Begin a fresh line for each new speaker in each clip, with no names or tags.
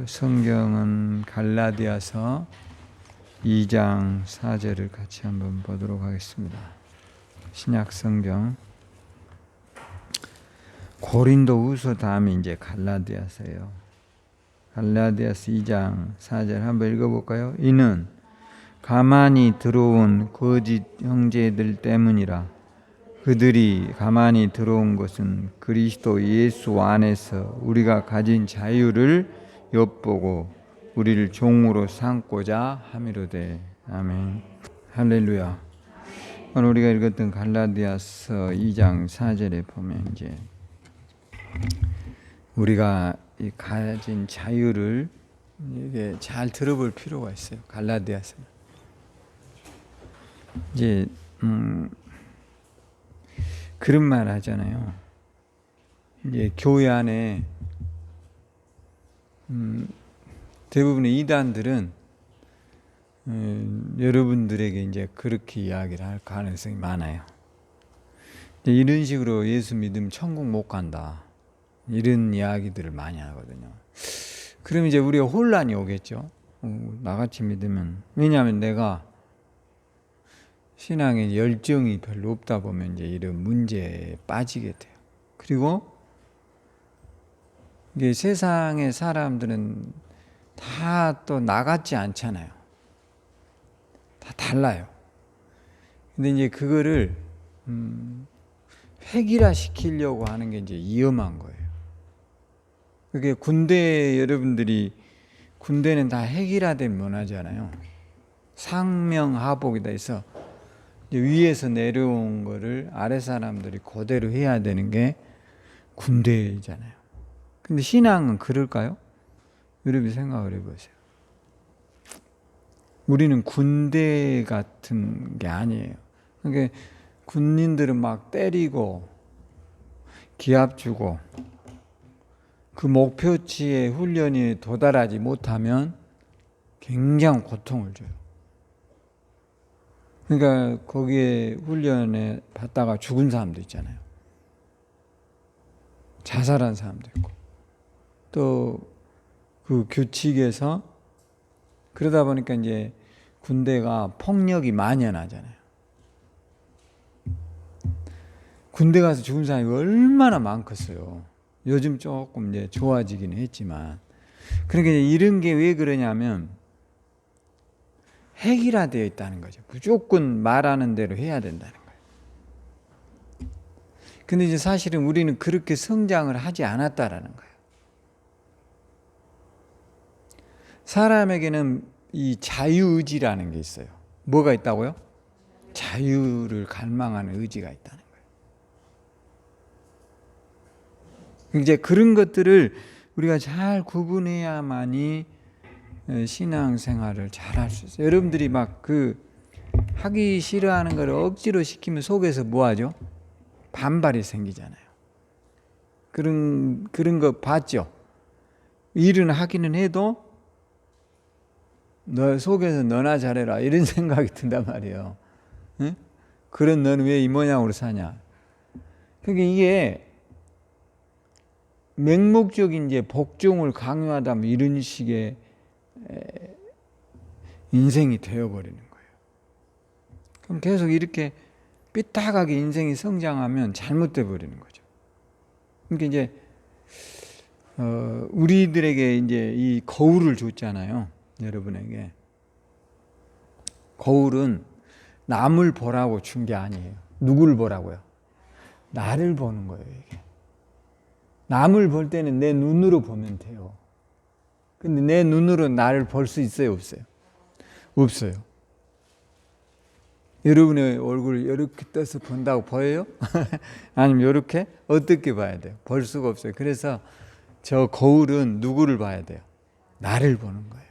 성경은 갈라디아서 2장 4절을 같이 한번 보도록 하겠습니다. 신약 성경 고린도후서 다음에 이제 갈라디아서예요. 갈라디아서 2장 4절 한번 읽어볼까요? 이는 가만히 들어온 거짓 형제들 때문이라. 그들이 가만히 들어온 것은 그리스도 예수 안에서 우리가 가진 자유를 엿보고 우리를 종으로 삼고자 함이로되. 아멘. 할렐루야. 오늘 우리가 읽었던 갈라디아서 2장 4절에 보면 이제 우리가 이 가진 자유를 이게 잘 들어볼 필요가 있어요. 갈라디아서 이제 그런 말 하잖아요. 이제 교회 안에 대부분의 이단들은 여러분들에게 이제 그렇게 이야기를 할 가능성이 많아요. 이런 식으로 예수 믿으면 천국 못 간다, 이런 이야기들을 많이 하거든요. 그럼 이제 우리가 혼란이 오겠죠. 나같이 믿으면. 왜냐하면 내가 신앙에 열정이 별로 없다 보면 이제 이런 문제에 빠지게 돼요. 그리고 이게 세상의 사람들은 다 또 나같지 않잖아요. 다 달라요. 근데 이제 그거를 획일화 시키려고 하는 게 이제 위험한 거예요. 그게 군대, 여러분들이 군대는 다 획일화된 문화잖아요. 상명하복이다 해서 위에서 내려온 거를 아래 사람들이 그대로 해야 되는 게 군대잖아요. 근데 신앙은 그럴까요? 여러분이 생각을 해보세요. 우리는 군대 같은 게 아니에요. 그러니까 군인들은 막 때리고 기합 주고 그 목표치에 훈련이 도달하지 못하면 굉장한 고통을 줘요. 그러니까 거기에 훈련에 받다가 죽은 사람도 있잖아요. 자살한 사람도 있고. 또 그 규칙에서 그러다 보니까 이제 군대가 폭력이 만연하잖아요. 군대 가서 죽은 사람이 얼마나 많겠어요. 요즘 조금 이제 좋아지기는 했지만. 그러니까 이런 게 왜 그러냐면 획일화되어 있다는 거죠. 무조건 말하는 대로 해야 된다는 거예요. 근데 이제 사실은 우리는 그렇게 성장을 하지 않았다라는 거예요. 사람에게는 이 자유의지라는 게 있어요. 뭐가 있다고요? 자유를 갈망하는 의지가 있다는 거예요. 이제 그런 것들을 우리가 잘 구분해야만이 신앙생활을 잘 할 수 있어요. 여러분들이 막 그 하기 싫어하는 걸 억지로 시키면 속에서 뭐 하죠? 반발이 생기잖아요. 그런 거 봤죠? 일은 하기는 해도 너 속에서 너나 잘해라, 이런 생각이 든단 말이에요. 응? 그런 너는 왜 이 모양으로 사냐? 그러니까 이게 맹목적인 이제 복종을 강요하다 뭐 이런 식의 인생이 되어버리는 거예요. 그럼 계속 이렇게 삐딱하게 인생이 성장하면 잘못돼 버리는 거죠. 그러니까 이제 우리들에게 이제 이 거울을 줬잖아요. 여러분에게. 거울은 남을 보라고 준 게 아니에요. 누구를 보라고요? 나를 보는 거예요, 이게. 남을 볼 때는 내 눈으로 보면 돼요. 근데 내 눈으로 나를 볼 수 있어요, 없어요? 없어요. 여러분의 얼굴을 이렇게 떠서 본다고 보여요? 아니면 이렇게? 어떻게 봐야 돼요? 볼 수가 없어요. 그래서 저 거울은 누구를 봐야 돼요? 나를 보는 거예요.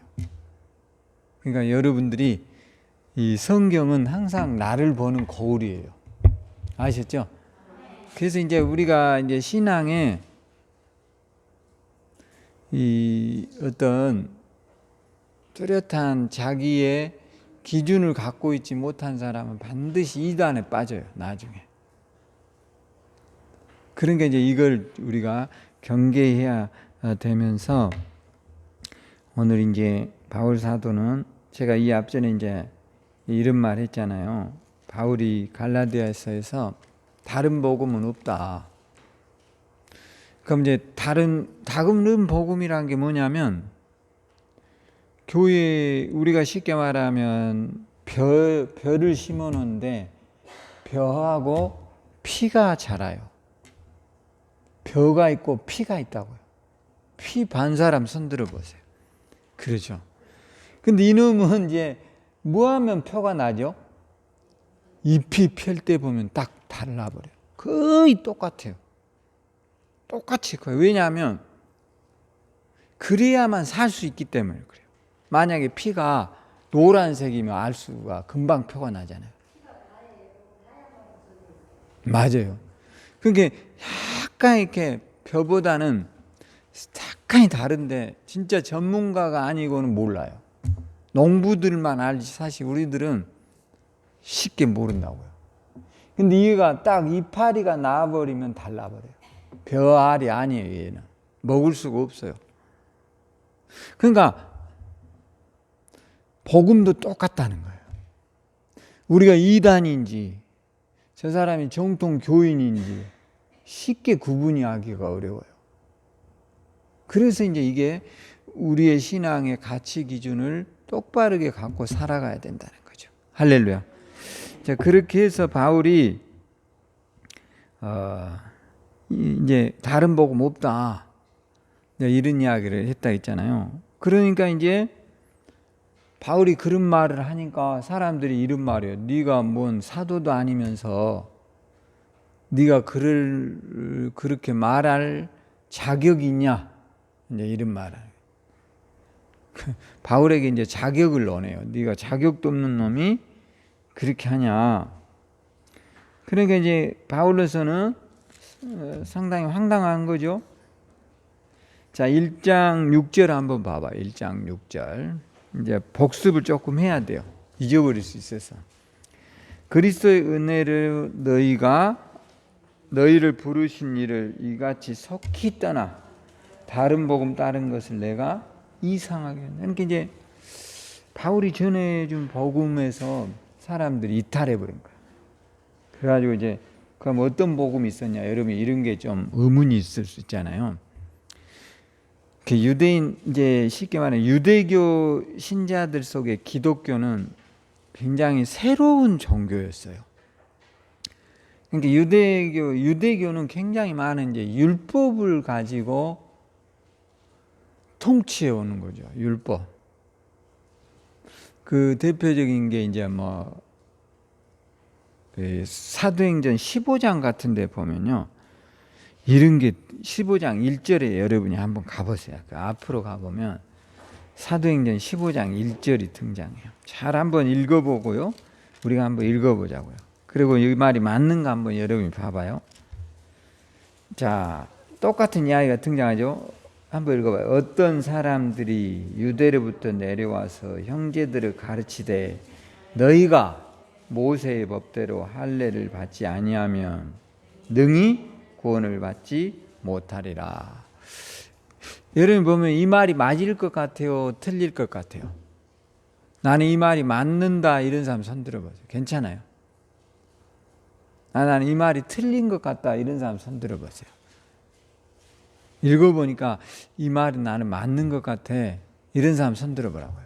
그러니까 여러분들이 이 성경은 항상 나를 보는 거울이에요. 아셨죠? 그래서 이제 우리가 이제 신앙에 이 어떤 뚜렷한 자기의 기준을 갖고 있지 못한 사람은 반드시 이단에 빠져요, 나중에. 그러니까 이제 이걸 우리가 경계해야 되면서 오늘 이제 바울 사도는 제가 이 앞전에 이제 이런 말 했잖아요. 바울이 갈라디아서에서 다른 복음은 없다. 그럼 이제 다른 복음이란 게 뭐냐면 교회 우리가 쉽게 말하면 벼를 심어 놓는데 벼하고 피가 자라요. 벼가 있고 피가 있다고요. 피 반 사람 손 들어 보세요. 그렇죠. 근데 이놈은 이제 뭐 하면 표가 나죠? 잎이 펼 때 보면 딱 달라버려요. 거의 똑같아요. 똑같이 커요. 왜냐하면 그래야만 살 수 있기 때문에 그래요. 만약에 피가 노란색이면 알 수가 금방 표가 나잖아요. 맞아요. 그러니까 약간 이렇게 벼보다는 약간이 다른데 진짜 전문가가 아니고는 몰라요. 농부들만 알지 사실 우리들은 쉽게 모른다고요. 근데 얘가 딱 이파리가 나와버리면 달라버려요. 벼알이 아니에요. 얘는 먹을 수가 없어요. 그러니까 복음도 똑같다는 거예요. 우리가 이단인지 저 사람이 정통 교인인지 쉽게 구분이 하기가 어려워요. 그래서 이제 이게 우리의 신앙의 가치 기준을 똑바르게 갖고 살아가야 된다는 거죠. 할렐루야. 자, 그렇게 해서 바울이 이제 다른 복음 없다 이런 이야기를 했다 했잖아요. 그러니까 이제 바울이 그런 말을 하니까 사람들이 이런 말이에요. 네가 뭔 사도도 아니면서 네가 그렇게 말할 자격이 있냐? 이제 이런 말을. 바울에게 이제 자격을 원해요. 네가 자격도 없는 놈이 그렇게 하냐? 그러니까 이제 바울로서는 상당히 황당한 거죠. 자, 1장 6절 한번 봐봐. 1장 6절. 이제 복습을 조금 해야 돼요. 잊어버릴 수 있어서. 그리스도의 은혜를 너희를 부르신 이를 이같이 속히 떠나 다른 복음 따른 것을 내가 이상하게 한다. 그러니까 이제 바울이 전해준 복음에서 사람들이 이탈해 버린 거야. 그래가지고 이제 그럼 어떤 복음이 있었냐? 여러분 이런 게 좀 의문이 있을 수 있잖아요. 그 유대인 이제 쉽게 말하면 유대교 신자들 속에 기독교는 굉장히 새로운 종교였어요. 그러니까 유대교는 굉장히 많은 이제 율법을 가지고 통치해 오는 거죠. 율법. 그 대표적인 게 이제 뭐 사도행전 15장 같은 데 보면요. 이런 게 15장 1절에 여러분이 한번 가보세요. 그 앞으로 가보면 사도행전 15장 1절이 등장해요. 잘 한번 읽어보고요. 우리가 한번 읽어보자고요. 그리고 이 말이 맞는가 한번 여러분이 봐봐요. 자, 똑같은 이야기가 등장하죠. 한번 읽어봐요. 어떤 사람들이 유대로부터 내려와서 형제들을 가르치되 너희가 모세의 법대로 할례를 받지 아니하면 능히 구원을 받지 못하리라. 여러분 보면 이 말이 맞을 것 같아요? 틀릴 것 같아요? 나는 이 말이 맞는다 이런 사람 손 들어보세요. 괜찮아요? 나는 이 말이 틀린 것 같다 이런 사람 손 들어보세요. 읽어보니까 이 말은 나는 맞는 것 같아 이런 사람 손 들어보라고요.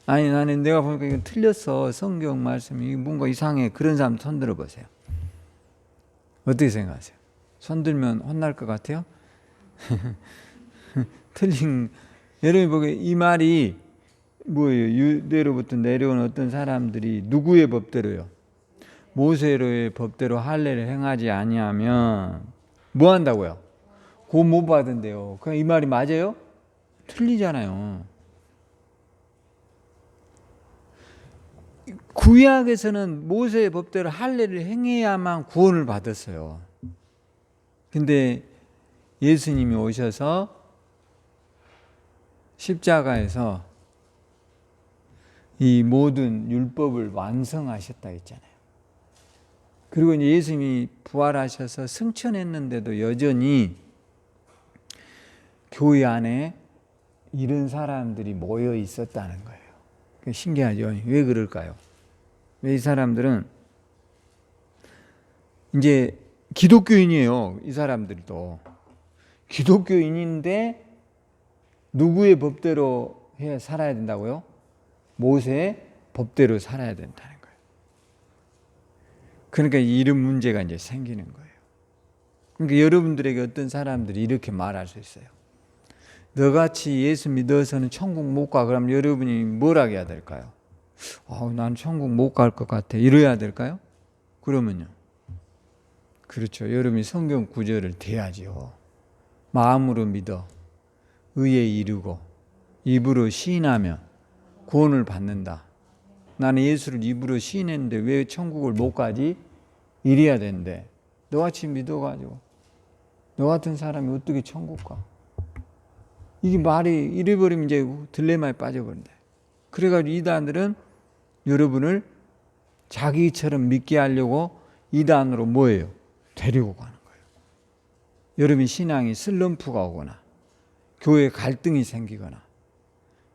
아니 나는 내가 보니까 이건 틀렸어. 성경 말씀이 뭔가 이상해. 그런 사람 손 들어보세요. 어떻게 생각하세요? 손 들면 혼날 것 같아요? 여러분이 보기에 이 말이 뭐예요? 유대로부터 내려온 어떤 사람들이 누구의 법대로요? 모세의 법대로 할례를 행하지 아니하면 뭐 한다고요? 구원 못 받은대요. 그럼 이 말이 맞아요? 틀리잖아요. 구약에서는 모세의 법대로 할례를 행해야만 구원을 받았어요. 근데 예수님이 오셔서 십자가에서 이 모든 율법을 완성하셨다 했잖아요. 그리고 이제 예수님이 부활하셔서 승천했는데도 여전히 교회 안에 이런 사람들이 모여 있었다는 거예요. 신기하죠? 왜 그럴까요? 왜 이 사람들은 이제 기독교인이에요. 이 사람들도 기독교인인데 누구의 법대로 해 살아야 된다고요? 모세의 법대로 살아야 된다는 거예요. 그러니까 이런 문제가 이제 생기는 거예요. 그러니까 여러분들에게 어떤 사람들이 이렇게 말할 수 있어요. 너같이 예수 믿어서는 천국 못 가. 그럼 여러분이 뭘 하게 될까요? 난 천국 못 갈 것 같아. 이래야 될까요? 그러면요. 그렇죠. 여러분이 성경 구절을 대야지요. 마음으로 믿어 의에 이르고 입으로 시인하며 구원을 받는다. 나는 예수를 입으로 시인했는데 왜 천국을 못 가지? 이래야 되는데 너같이 믿어가지고 너 같은 사람이 어떻게 천국 가? 이게 말이 이래버리면 이제 딜레마에 빠져버린다. 그래가지고 이단들은 여러분을 자기처럼 믿게 하려고 이단으로 뭐예요? 데리고 가는 거예요. 여러분 신앙이 슬럼프가 오거나 교회 갈등이 생기거나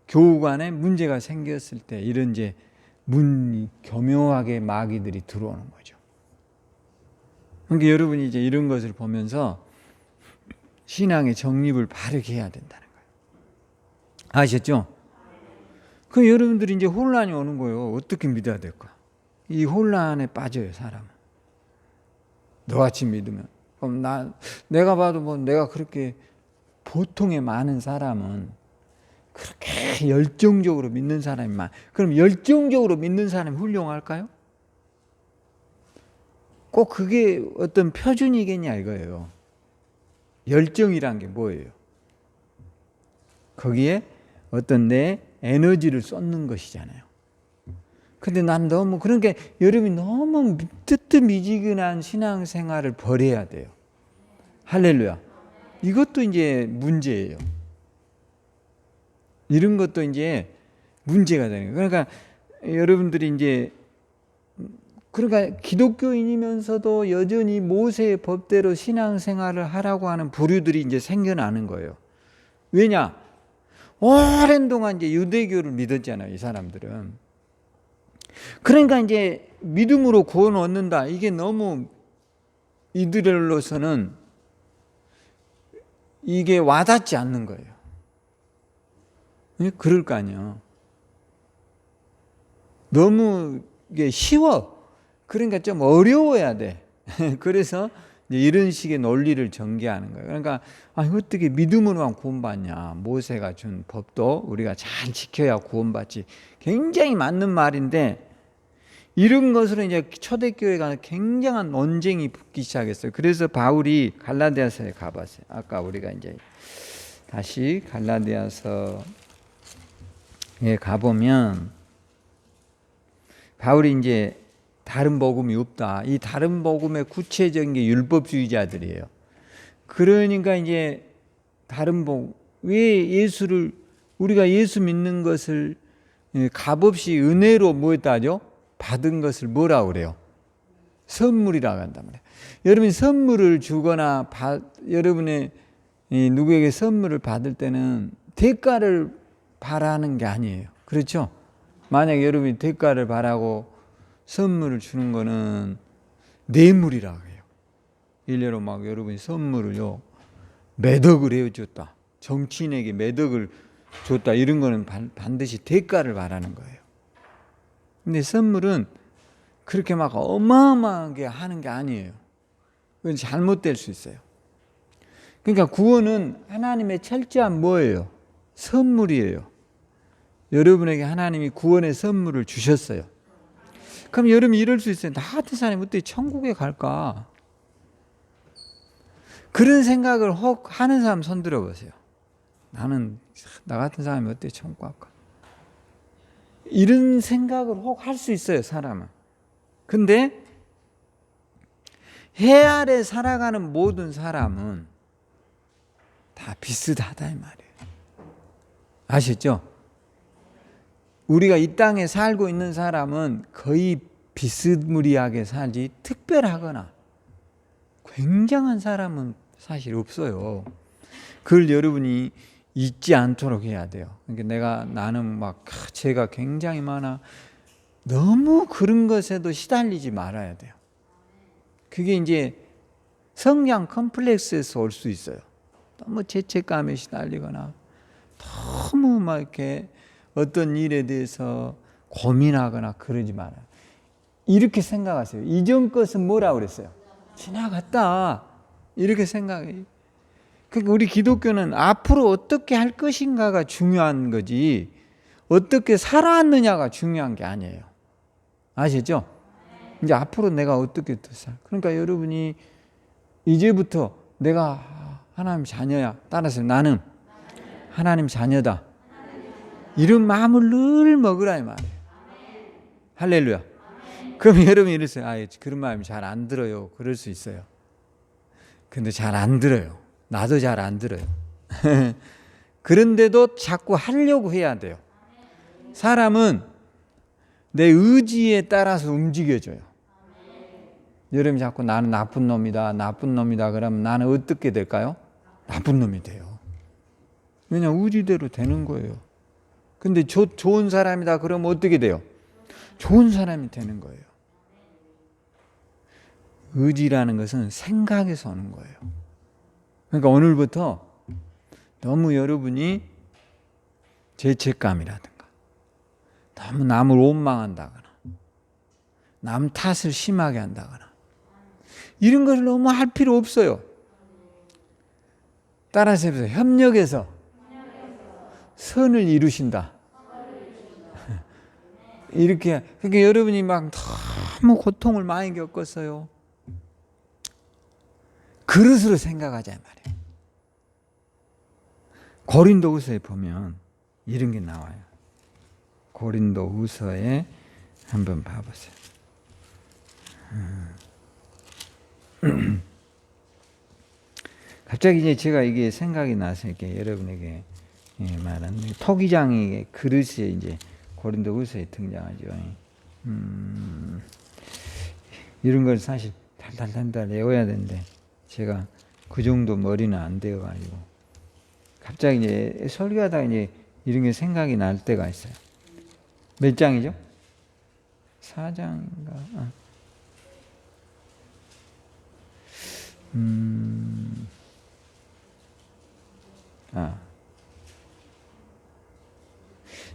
교우 간에 문제가 생겼을 때 이런 이제 교묘하게 마귀들이 들어오는 거죠. 그러니까 여러분이 이제 이런 것을 보면서 신앙의 정립을 바르게 해야 된다는 거예요. 아셨죠? 그럼 여러분들이 이제 혼란이 오는 거예요. 어떻게 믿어야 될까? 이 혼란에 빠져요, 사람은. 너같이 믿으면. 그럼 내가 봐도 뭐 내가 그렇게 보통의 많은 사람은 그렇게 열정적으로 믿는 사람이 그럼 열정적으로 믿는 사람이 훌륭할까요? 꼭 그게 어떤 표준이겠냐 이거예요. 열정이란 게 뭐예요? 거기에 어떤 내 에너지를 쏟는 것이잖아요. 근데 난 너무 그러니까 여러분이 너무 뜨뜻미지근한 신앙생활을 버려야 돼요. 할렐루야. 이것도 이제 문제예요. 이런 것도 이제 문제가 되는 거예요. 그러니까 여러분들이 이제 그러니까 기독교인이면서도 여전히 모세의 법대로 신앙생활을 하라고 하는 부류들이 이제 생겨나는 거예요. 왜냐? 오랜 동안 이제 유대교를 믿었잖아요, 이 사람들은. 그러니까 이제 믿음으로 구원 얻는다. 이게 너무 이들로서는 이게 와닿지 않는 거예요. 그럴 거 아니에요. 너무 이게 쉬워. 그러니까 좀 어려워야 돼. 그래서 이런 식의 논리를 전개하는 거예요. 그러니까 어떻게 믿음으로만 구원받냐. 모세가 준 법도 우리가 잘 지켜야 구원받지. 굉장히 맞는 말인데 이런 것으로 이제 초대교회가 굉장한 논쟁이 붙기 시작했어요. 그래서 바울이 갈라디아서에 가봤어요. 아까 우리가 이제 다시 갈라디아서에 가보면 바울이 이제 다른 복음이 없다. 이 다른 복음의 구체적인 게 율법주의자들이에요. 그러니까 이제 다른 복음, 왜 예수를 우리가 예수 믿는 것을 값없이 은혜로 뭐했다죠? 받은 것을 뭐라고 그래요? 선물이라고 한단 말이에요. 여러분이 선물을 주거나 여러분의 누구에게 선물을 받을 때는 대가를 바라는 게 아니에요. 그렇죠? 만약에 여러분이 대가를 바라고 선물을 주는 거는 뇌물이라고 해요. 일례로 막 여러분이 선물을요 매덕을 해줬다. 정치인에게 매덕을 줬다. 이런 거는 반드시 대가를 바라는 거예요. 근데 선물은 그렇게 막 어마어마하게 하는 게 아니에요. 그건 잘못될 수 있어요. 그러니까 구원은 하나님의 철저한 뭐예요? 선물이에요. 여러분에게 하나님이 구원의 선물을 주셨어요. 그럼 여러분이 이럴 수 있어요. 나 같은 사람이 어떻게 천국에 갈까? 그런 생각을 혹 하는 사람 손 들어보세요. 나 같은 사람이 어떻게 천국 갈까? 이런 생각을 혹 할 수 있어요, 사람은. 근데 해 아래 살아가는 모든 사람은 다 비슷하다 이 말이에요. 아셨죠? 우리가 이 땅에 살고 있는 사람은 거의 비스무리하게 살지 특별하거나 굉장한 사람은 사실 없어요. 그걸 여러분이 잊지 않도록 해야 돼요. 그러니까 나는 막 죄가 굉장히 많아. 너무 그런 것에도 시달리지 말아야 돼요. 그게 이제 성장 컴플렉스에서 올 수 있어요. 너무 죄책감에 시달리거나 너무 막 이렇게 어떤 일에 대해서 고민하거나 그러지 말아요. 이렇게 생각하세요. 이전 것은 뭐라고 그랬어요? 지나갔다. 이렇게 생각해요. 그러니까 우리 기독교는 앞으로 어떻게 할 것인가가 중요한 거지 어떻게 살아왔느냐가 중요한 게 아니에요. 아시죠? 이제 앞으로 내가 어떻게 살. 그러니까 여러분이 이제부터 내가 하나님 자녀야. 따라서 나는 하나님 자녀다. 이런 마음을 늘 먹으라 이 말이에요. 할렐루야. 그럼 여러분이 이러세요. 그런 마음이 잘 안 들어요. 그럴 수 있어요. 근데 잘 안 들어요. 나도 잘 안 들어요. 그런데도 자꾸 하려고 해야 돼요. 사람은 내 의지에 따라서 움직여져요. 여러분이 자꾸 나는 나쁜 놈이다, 나쁜 놈이다 그러면 나는 어떻게 될까요? 나쁜 놈이 돼요. 왜냐하면 의지대로 되는 거예요. 근데 좋은 사람이다 그러면 어떻게 돼요? 좋은 사람이 되는 거예요. 의지라는 것은 생각에서 오는 거예요. 그러니까 오늘부터 너무 여러분이 죄책감이라든가 너무 남을 원망한다거나 남 탓을 심하게 한다거나 이런 것을 너무 할 필요 없어요. 따라서 해보세요. 협력해서 선을 이루신다. 이렇게. 그러니까 여러분이 막 너무 고통을 많이 겪었어요. 그릇으로 생각하자 말이에요. 고린도후서에 보면 이런 게 나와요. 고린도후서에 한번 봐보세요. 갑자기 이제 제가 이게 생각이 나서 이렇게 여러분에게 말하는 토기장의 그릇이 이제 고린도후서에 등장하죠. 이런 걸 사실 달달달달 외워야 되는데 제가 그 정도 머리는 안 되어가지고 갑자기 이제 설교하다가 이제 이런 게 생각이 날 때가 있어요. 몇 장이죠? 4장인가?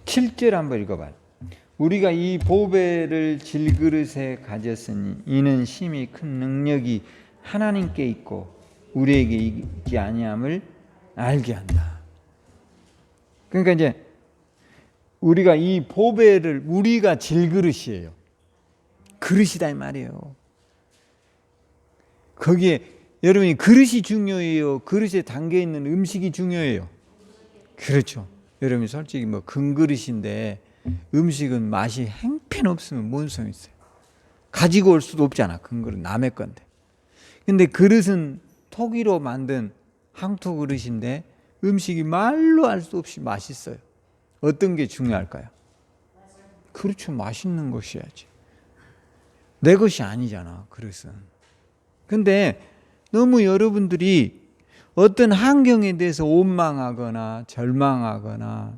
7절 한번 읽어봐요. 우리가 이 보배를 질그릇에 가졌으니 이는 심히 큰 능력이 하나님께 있고 우리에게 있지 아니함을 알게 한다. 그러니까 이제 우리가 이 보배를 우리가 질그릇이에요. 그릇이다 이 말이에요. 거기에 여러분이 그릇이 중요해요. 그릇에 담겨 있는 음식이 중요해요. 그렇죠. 여러분이 솔직히 뭐 금그릇인데 음식은 맛이 행편없으면 뭔 소용이 있어요. 가지고 올 수도 없잖아. 금그릇 남의 건데. 근데 그릇은 토기로 만든 항토 그릇인데 음식이 말로 알 수 없이 맛있어요. 어떤 게 중요할까요? 그렇죠. 맛있는 것이야지. 내 것이 아니잖아. 그릇은. 근데 너무 여러분들이 어떤 환경에 대해서 원망하거나 절망하거나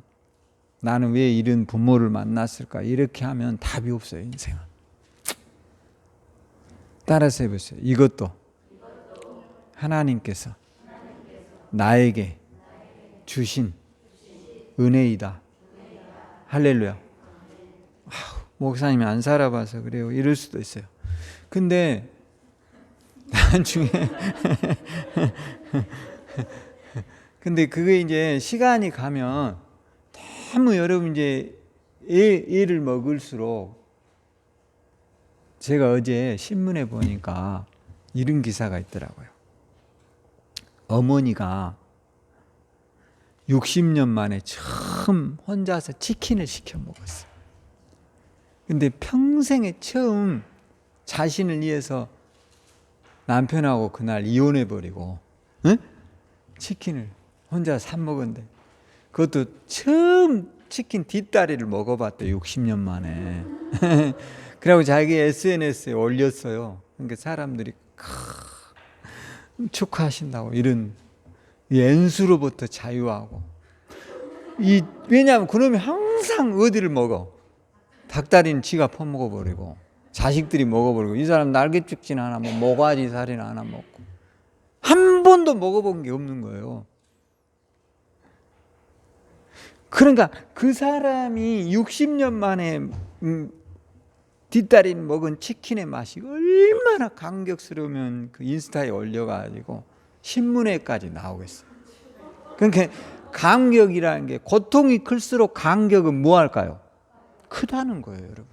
나는 왜 이런 부모를 만났을까 이렇게 하면 답이 없어요. 인생은. 따라서 해보세요. 이것도 하나님께서 나에게 주신 은혜이다. 할렐루야. 목사님이 안 살아봐서 그래요. 이럴 수도 있어요. 근데 나중에 근데 그게 이제 시간이 가면 너무 여러분 이제 애를 먹을수록 제가 어제 신문에 보니까 이런 기사가 있더라고요. 어머니가 60년 만에 처음 혼자서 치킨을 시켜 먹었어요. 근데 평생에 처음 자신을 위해서 남편하고 그날 이혼해버리고 치킨을 혼자 사 먹었는데 그것도 처음 치킨 뒷다리를 먹어봤대. 60년 만에. 그리고 자기 SNS에 올렸어요. 그러니까 사람들이 축하하신다고 이런 연수로부터 자유하고 왜냐하면 그놈이 항상 어디를 먹어? 닭다리는 지가 퍼먹어버리고 자식들이 먹어버리고 이 사람 날개죽진 하나 뭐 모가지 살이나 하나 먹고 한 번도 먹어본 게 없는 거예요. 그러니까 그 사람이 60년 만에 뒷다리 먹은 치킨의 맛이 얼마나 감격스러우면 그 인스타에 올려가지고 신문에까지 나오겠어요. 그러니까 감격이라는 게 고통이 클수록 감격은 뭐 할까요? 크다는 거예요, 여러분.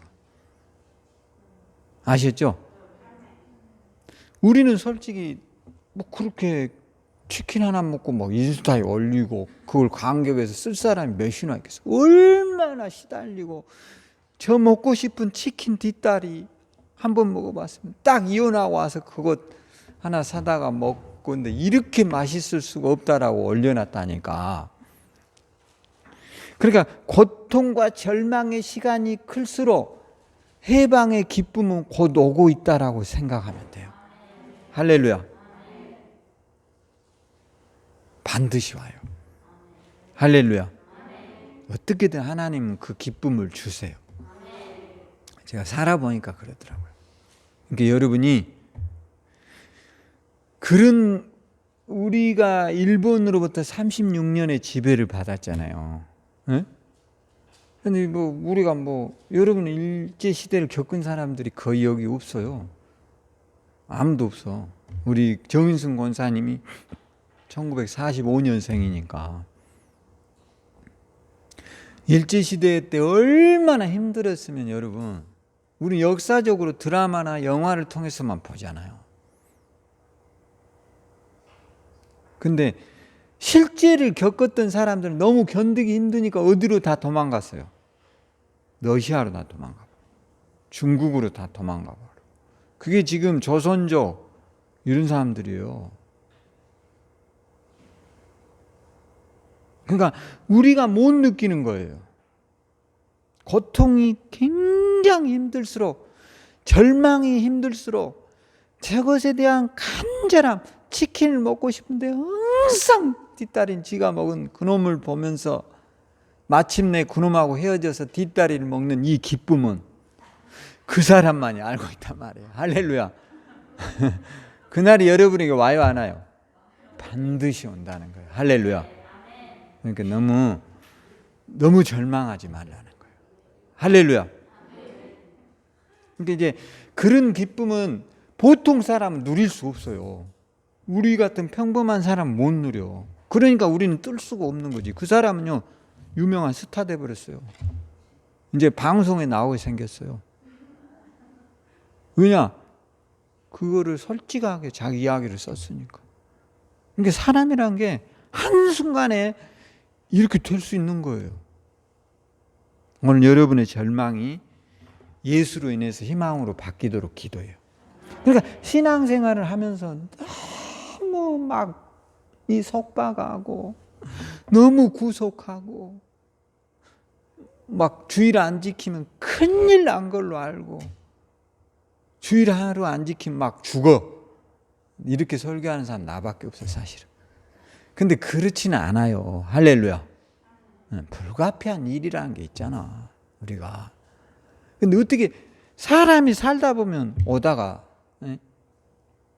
아셨죠? 우리는 솔직히 뭐 그렇게 치킨 하나 먹고 뭐 인스타에 올리고 그걸 감격해서 쓸 사람이 몇이나 있겠어. 얼마나 시달리고 저 먹고 싶은 치킨 뒷다리 한번 먹어봤으면 딱 이혼하고 와서 그것 하나 사다가 먹고 근데 이렇게 맛있을 수가 없다라고 올려놨다니까. 그러니까 고통과 절망의 시간이 클수록 해방의 기쁨은 곧 오고 있다라고 생각하면 돼요. 할렐루야. 반드시 와요. 할렐루야. 어떻게든 하나님은 그 기쁨을 주세요. 제가 살아보니까 그러더라고요. 그러니까 여러분이 그런 우리가 일본으로부터 36년의 지배를 받았잖아요. 그런데 뭐 우리가 뭐 여러분은 일제 시대를 겪은 사람들이 거의 여기 없어요. 아무도 없어. 우리 정인순 권사님이 1945년생이니까 일제 시대 때 얼마나 힘들었으면 여러분 우리 역사적으로 드라마나 영화를 통해서만 보잖아요. 근데 실제를 겪었던 사람들은 너무 견디기 힘드니까 어디로 다 도망갔어요? 러시아로 다 도망가고 중국으로 다 도망가고 그게 지금 조선족 이런 사람들이에요. 그러니까 우리가 못 느끼는 거예요. 고통이 굉장히 힘들수록 절망이 힘들수록 저것에 대한 간절함 치킨을 먹고 싶은데 항상 뒷다리는 지가 먹은 그놈을 보면서 마침내 그놈하고 헤어져서 뒷다리를 먹는 이 기쁨은 그 사람만이 알고 있단 말이에요. 할렐루야. 그날이 여러분에게 와요 안 와요? 반드시 온다는 거예요. 할렐루야. 그러니까 너무 절망하지 말라는 거예요. 할렐루야. 그러니까 이제 그런 기쁨은 보통 사람은 누릴 수 없어요. 우리 같은 평범한 사람은 못 누려. 그러니까 우리는 뜰 수가 없는 거지. 그 사람은요 유명한 스타 돼버렸어요. 이제 방송에 나오게 생겼어요. 왜냐? 그거를 솔직하게 자기 이야기를 썼으니까. 그러니까 사람이란 게 한순간에 이렇게 될 수 있는 거예요. 오늘 여러분의 절망이 예수로 인해서 희망으로 바뀌도록 기도해요. 그러니까 신앙생활을 하면서 너무 막 이 속박하고 너무 구속하고 막 주일 안 지키면 큰일 난 걸로 알고 주일 하루 안 지키면 막 죽어. 이렇게 설교하는 사람 나밖에 없어요, 사실은. 근데 그렇지는 않아요. 할렐루야. 불가피한 일이라는 게 있잖아, 우리가. 근데 어떻게 사람이 살다 보면 오다가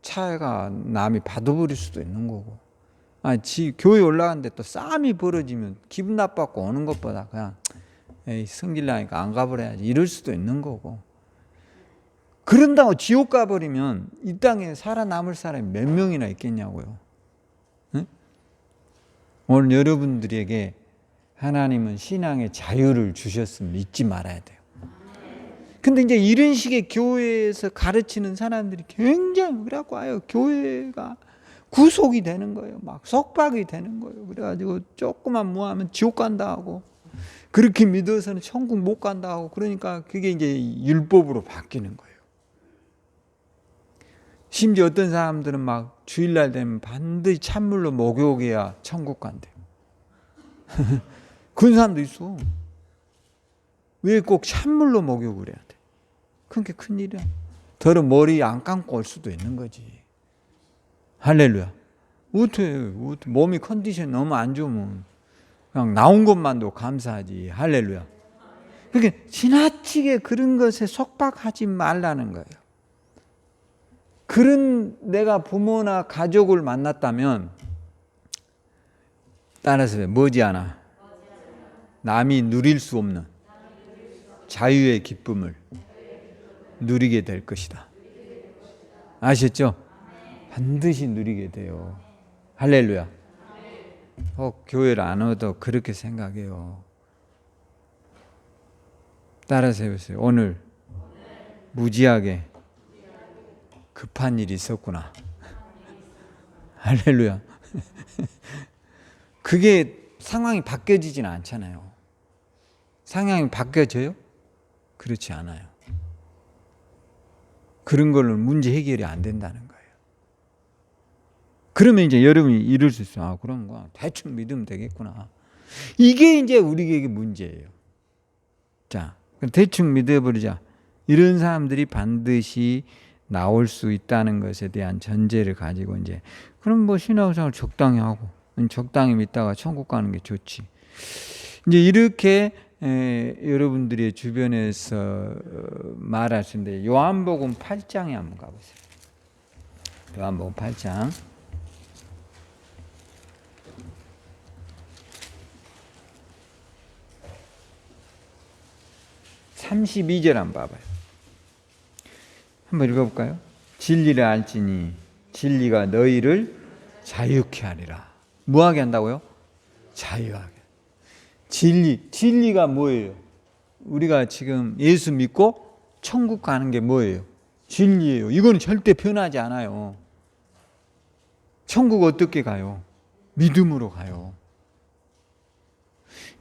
차가 남이 받아버릴 수도 있는 거고. 교회 올라갔는데 또 싸움이 벌어지면 기분 나빠갖고 오는 것보다 그냥 에이, 성질 나니까 안 가버려야지 이럴 수도 있는 거고. 그런다고 지옥 가버리면 이 땅에 살아남을 사람이 몇 명이나 있겠냐고요. 응? 오늘 여러분들에게 하나님은 신앙의 자유를 주셨음을 잊지 말아야 돼요. 근데 이제 이런 식의 교회에서 가르치는 사람들이 굉장히 그래갖고 아유 교회가 구속이 되는 거예요. 막 속박이 되는 거예요. 그래가지고 조금만 무하면 지옥 간다 하고 그렇게 믿어서는 천국 못 간다 하고 그러니까 그게 이제 율법으로 바뀌는 거예요. 심지어 어떤 사람들은 막 주일날 되면 반드시 찬물로 목욕해야 천국 간대요. 그런 사람도 있어. 왜 꼭 찬물로 목욕을 해야 돼? 그게 큰일이야. 더러 머리 안 감고 올 수도 있는 거지. 할렐루야. 어떻게 몸이 컨디션이 너무 안 좋으면 그냥 나온 것만도 감사하지. 할렐루야. 그러니까 지나치게 그런 것에 속박하지 말라는 거예요. 그런 내가 부모나 가족을 만났다면 따라서 머지않아 남이 누릴 수 없는 자유의 기쁨을 누리게 될 것이다. 아셨죠? 반드시 누리게 돼요. 할렐루야. 교회를 안 와도 그렇게 생각해요. 따라서 해보세요. 오늘 무지하게 급한 일이 있었구나. 할렐루야. 그게 상황이 바뀌어지진 않잖아요. 상황이 바뀌어져요? 그렇지 않아요. 그런 걸로 문제 해결이 안 된다는 거예요. 그러면 이제 여러분이 이럴 수 있어요. 아, 그런 거 대충 믿으면 되겠구나. 이게 이제 우리에게 문제예요. 자, 대충 믿어버리자. 이런 사람들이 반드시 나올 수 있다는 것에 대한 전제를 가지고 이제 그럼 뭐 신앙생활 적당히 하고 적당히 믿다가 천국 가는 게 좋지. 이제 이렇게 여러분들의 주변에서 말하시는데 요한복음 8장에 한번 가보세요. 요한복음 8장 32절 한번 봐봐요. 한번 읽어볼까요? 진리를 알지니 진리가 너희를 자유케 하리라. 뭐하게 한다고요? 자유하게. 진리가 뭐예요? 우리가 지금 예수 믿고 천국 가는 게 뭐예요? 진리예요. 이거는 절대 변하지 않아요. 천국 어떻게 가요? 믿음으로 가요.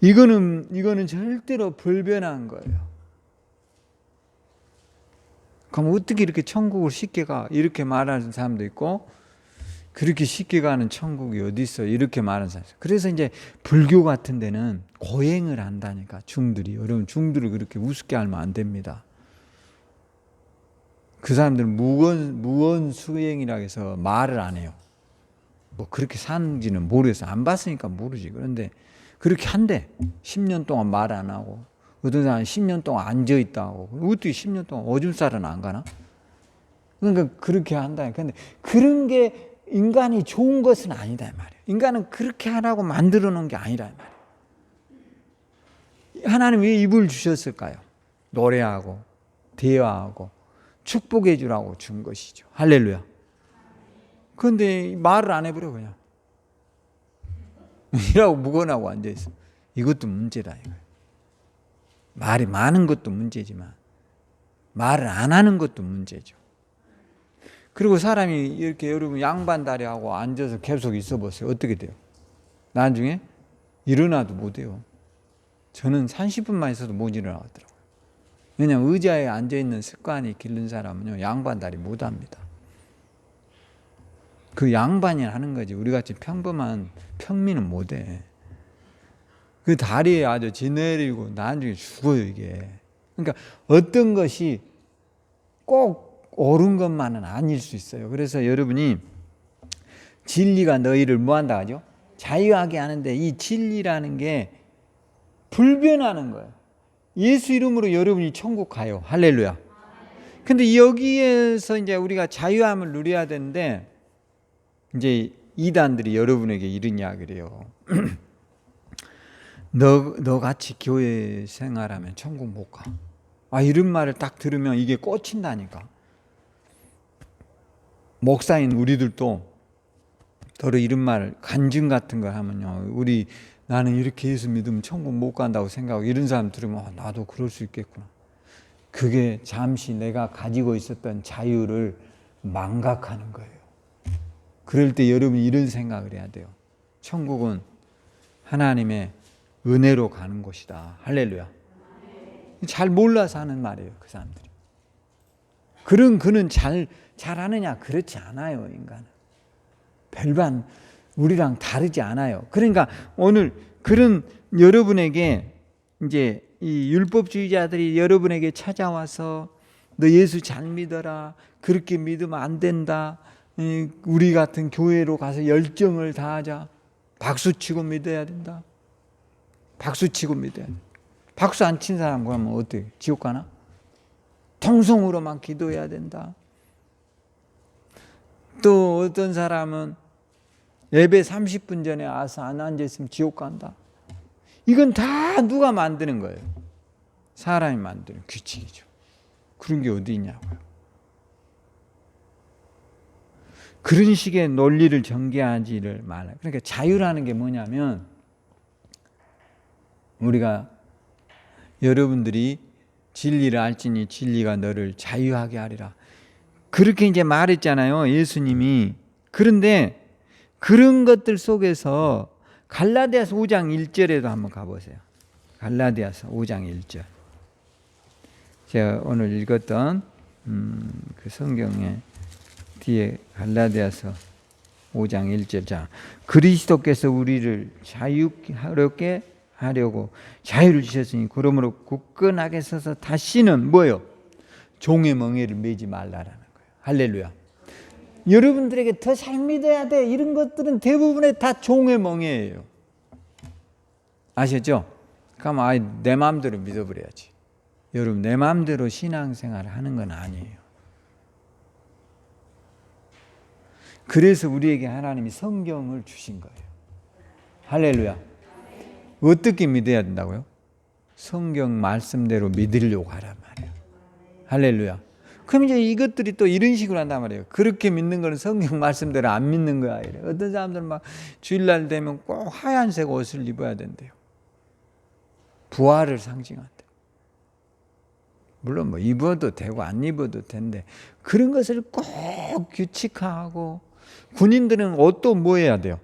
이거는 절대로 불변한 거예요. 그럼 어떻게 이렇게 천국을 쉽게 가? 이렇게 말하는 사람도 있고 그렇게 쉽게 가는 천국이 어디 있어? 이렇게 말하는 사람. 그래서 이제 불교 같은 데는 고행을 한다니까. 중들이. 여러분 중들을 그렇게 우습게 하면 안 됩니다. 그 사람들은 무언 수행이라 해서 말을 안 해요. 뭐 그렇게 사는지는 모르겠어. 안 봤으니까 모르지. 그런데 그렇게 한대. 10년 동안 말 안 하고 어떤 사람은 10년 동안 앉아있다고. 어떻게 10년 동안 오줌살은 안 가나? 그러니까 그렇게 한다. 근데 그런 게 인간이 좋은 것은 아니다 말이에요. 인간은 그렇게 하라고 만들어 놓은 게 아니라 말이에요. 하나님 왜 입을 주셨을까요? 노래하고 대화하고 축복해 주라고 준 것이죠. 할렐루야. 그런데 말을 안 해버려 그냥. 이라고 묵어나고 앉아있어. 이것도 문제다 이거예요. 말이 많은 것도 문제지만 말을 안 하는 것도 문제죠. 그리고 사람이 이렇게 여러분 양반다리 하고 앉아서 계속 있어 보세요. 어떻게 돼요? 나중에 일어나도 못 해요. 저는 30분만 있어도 못 일어나더라고요. 왜냐하면 의자에 앉아있는 습관이 기른 사람은요 양반다리 못 합니다. 그 양반이 하는 거지 우리같이 평범한 평민은 못 해. 그 다리에 아주 지내리고 나중에 죽어요 이게. 그러니까 어떤 것이 꼭 옳은 것만은 아닐 수 있어요. 그래서 여러분이 진리가 너희를 뭐 한다 하죠? 자유하게 하는데 이 진리라는 게 불변하는 거예요. 예수 이름으로 여러분이 천국 가요. 할렐루야. 근데 여기에서 이제 우리가 자유함을 누려야 되는데 이제 이단들이 여러분에게 이런 이야기를 해요. 너 같이 교회 생활하면 천국 못 가. 이런 말을 딱 들으면 이게 꽂힌다니까. 목사인 우리들도 더러 이런 말 간증 같은 걸 하면요. 나는 이렇게 예수 믿으면 천국 못 간다고 생각하고 이런 사람 들으면 나도 그럴 수 있겠구나. 그게 잠시 내가 가지고 있었던 자유를 망각하는 거예요. 그럴 때 여러분이 이런 생각을 해야 돼요. 천국은 하나님의 은혜로 가는 곳이다. 할렐루야. 잘 몰라서 하는 말이에요. 그 사람들이. 그는 잘하느냐? 그렇지 않아요. 인간은. 별반 우리랑 다르지 않아요. 그러니까 오늘 그런 여러분에게 이제 이 율법주의자들이 여러분에게 찾아와서 너 예수 잘 믿어라. 그렇게 믿으면 안 된다. 우리 같은 교회로 가서 열정을 다하자. 박수치고 믿어야 된다. 박수 치고 믿어야 돼. 박수 안 친 사람 그러면 어떻게 지옥 가나? 통성으로만 기도해야 된다. 또 어떤 사람은 예배 30분 전에 와서 안 앉아있으면 지옥 간다. 이건 다 누가 만드는 거예요? 사람이 만드는 규칙이죠. 그런 게 어디 있냐고요. 그런 식의 논리를 전개하지를 말아요. 그러니까 자유라는 게 뭐냐면 우리가 여러분들이 진리를 알지니 진리가 너를 자유하게 하리라. 그렇게 이제 말했잖아요. 예수님이. 그런데 그런 것들 속에서 갈라디아서 5장 1절에도 한번 가보세요. 갈라디아서 5장 1절. 제가 오늘 읽었던 그 성경에 뒤에 갈라디아서 5장 1절. 자, 그리스도께서 우리를 자유롭게 하려고 자유를 주셨으니 그러므로 굳건하게 서서 다시는 뭐요? 종의 멍에를 매지 말라라는 거예요. 할렐루야. 여러분들에게 더 잘 믿어야 돼. 이런 것들은 대부분의 다 종의 멍에예요. 아셨죠? 그럼 아예 내 마음대로 믿어버려야지. 여러분 내 마음대로 신앙생활을 하는 건 아니에요. 그래서 우리에게 하나님이 성경을 주신 거예요. 할렐루야. 어떻게 믿어야 된다고요? 성경 말씀대로 믿으려고 하란 말이에요. 할렐루야. 그럼 이제 이것들이 또 이런 식으로 한단 말이에요. 그렇게 믿는 거는 성경 말씀대로 안 믿는 거야. 이래. 어떤 사람들은 막 주일날 되면 꼭 하얀색 옷을 입어야 된대요. 부활을 상징한대. 물론 뭐 입어도 되고 안 입어도 된대. 그런 것을 꼭 규칙화하고 군인들은 옷도 뭐 해야 돼요?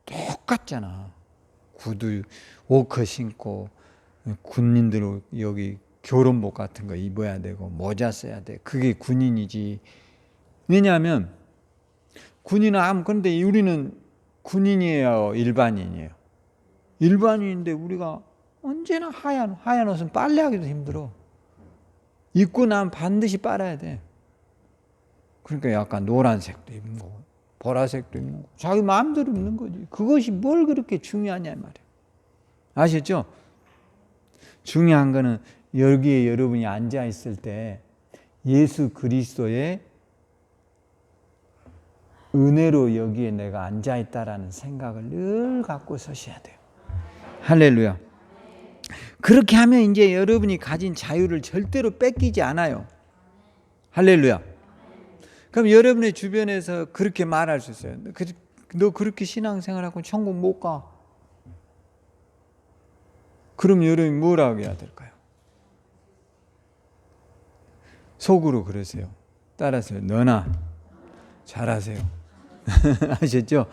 똑같잖아. 구두 워커 신고 군인들 여기 교론복 같은 거 입어야 되고 모자 써야 돼. 그게 군인이지. 왜냐하면 군인은 그런데 우리는 군인이에요, 일반인이에요? 일반인인데 우리가 언제나 하얀 옷은 빨래하기도 힘들어. 입고 나면 반드시 빨아야 돼. 그러니까 약간 노란색도 입는 거고 보라색도 입는 거고 자기 마음대로 입는 거지. 그것이 뭘 그렇게 중요하냐 말이에요. 아셨죠? 중요한 거는 여기에 여러분이 앉아 있을 때 예수 그리스도의 은혜로 여기에 내가 앉아 있다라는 생각을 늘 갖고 서셔야 돼요. 할렐루야. 그렇게 하면 이제 여러분이 가진 자유를 절대로 뺏기지 않아요. 할렐루야. 그럼 여러분의 주변에서 그렇게 말할 수 있어요. 너 그렇게 신앙생활하고 천국 못 가. 그럼 여러분이 뭐라고 해야 될까요? 속으로 그러세요. 따라서요. 너나 잘하세요. 아셨죠?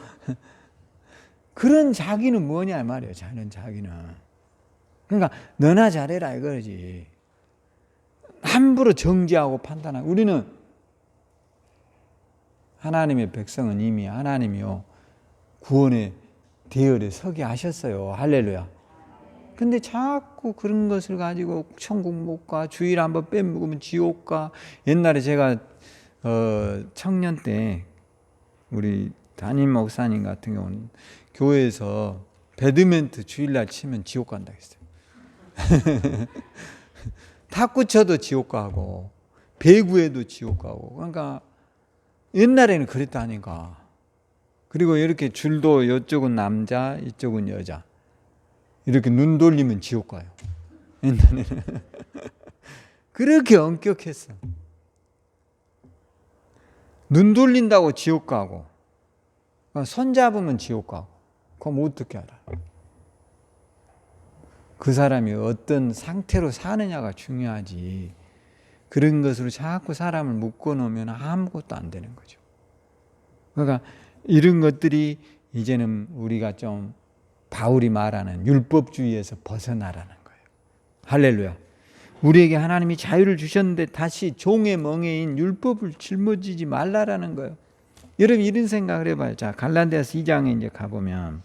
그런 자기는 뭐냐 말이에요. 자는 자기는. 그러니까 너나 잘해라 이거지. 함부로 정지하고 판단하고. 우리는 하나님의 백성은 이미 하나님이요 구원의 대열에 서게 하셨어요. 할렐루야. 근데 자꾸 그런 것을 가지고 천국 못 가, 주일 한번 빼먹으면 지옥 가. 옛날에 제가 청년 때 우리 담임 목사님 같은 경우는 교회에서 배드민턴 주일날 치면 지옥 간다고 했어요. 탁구 쳐도 지옥 가고 배구에도 지옥 가고. 그러니까 옛날에는 그랬다니까. 그리고 이렇게 줄도 이쪽은 남자 이쪽은 여자 이렇게 눈 돌리면 지옥 가요. 옛날에는 그렇게 엄격했어. 눈 돌린다고 지옥 가고 손 잡으면 지옥 가고. 그럼 어떻게 알아? 그 사람이 어떤 상태로 사느냐가 중요하지. 그런 것으로 자꾸 사람을 묶어놓으면 아무것도 안 되는 거죠. 그러니까 이런 것들이 이제는 우리가 좀 바울이 말하는 율법주의에서 벗어나라는 거예요. 할렐루야. 우리에게 하나님이 자유를 주셨는데 다시 종의 멍에인 율법을 짊어지지 말라라는 거예요. 여러분 이런 생각을 해봐요. 자, 갈라디아서 2장에 이제 가보면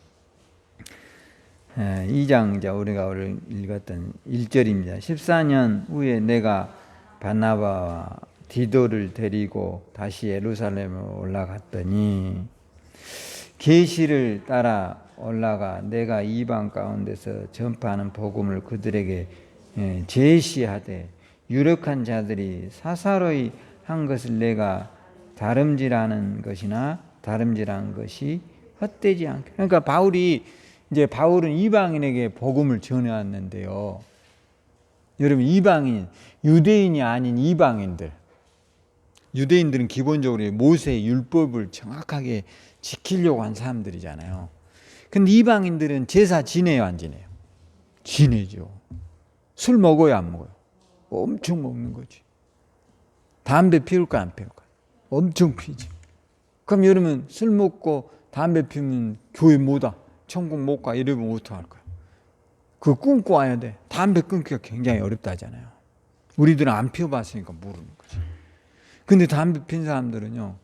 2장 이제 우리가 오늘 읽었던 1절입니다. 14년 후에 내가 바나바와 디도를 데리고 다시 예루살렘에 올라갔더니 계시를 따라 올라가 내가 이방 가운데서 전파하는 복음을 그들에게 제시하되 유력한 자들이 사사로이 한 것을 내가 다름질하는 것이나 다름질한 것이 헛되지 않게. 그러니까 바울은 이방인에게 복음을 전해왔는데요. 여러분, 이방인, 유대인이 아닌 이방인들, 유대인들은 기본적으로 모세의 율법을 정확하게 지키려고 한 사람들이잖아요. 근데 이방인들은 제사 지내요, 안 지내요? 지내죠. 술 먹어요, 안 먹어요? 엄청 먹는 거지. 담배 피울까, 안 피울까? 엄청 피지. 그럼 여러분, 술 먹고 담배 피우면 교회 못 와, 천국 못 가, 이러면 어떡할 거야? 그거 끊고 와야 돼. 담배 끊기가 굉장히 어렵다잖아요. 우리들은 안 피워봤으니까 모르는 거지. 근데 담배 핀 사람들은요,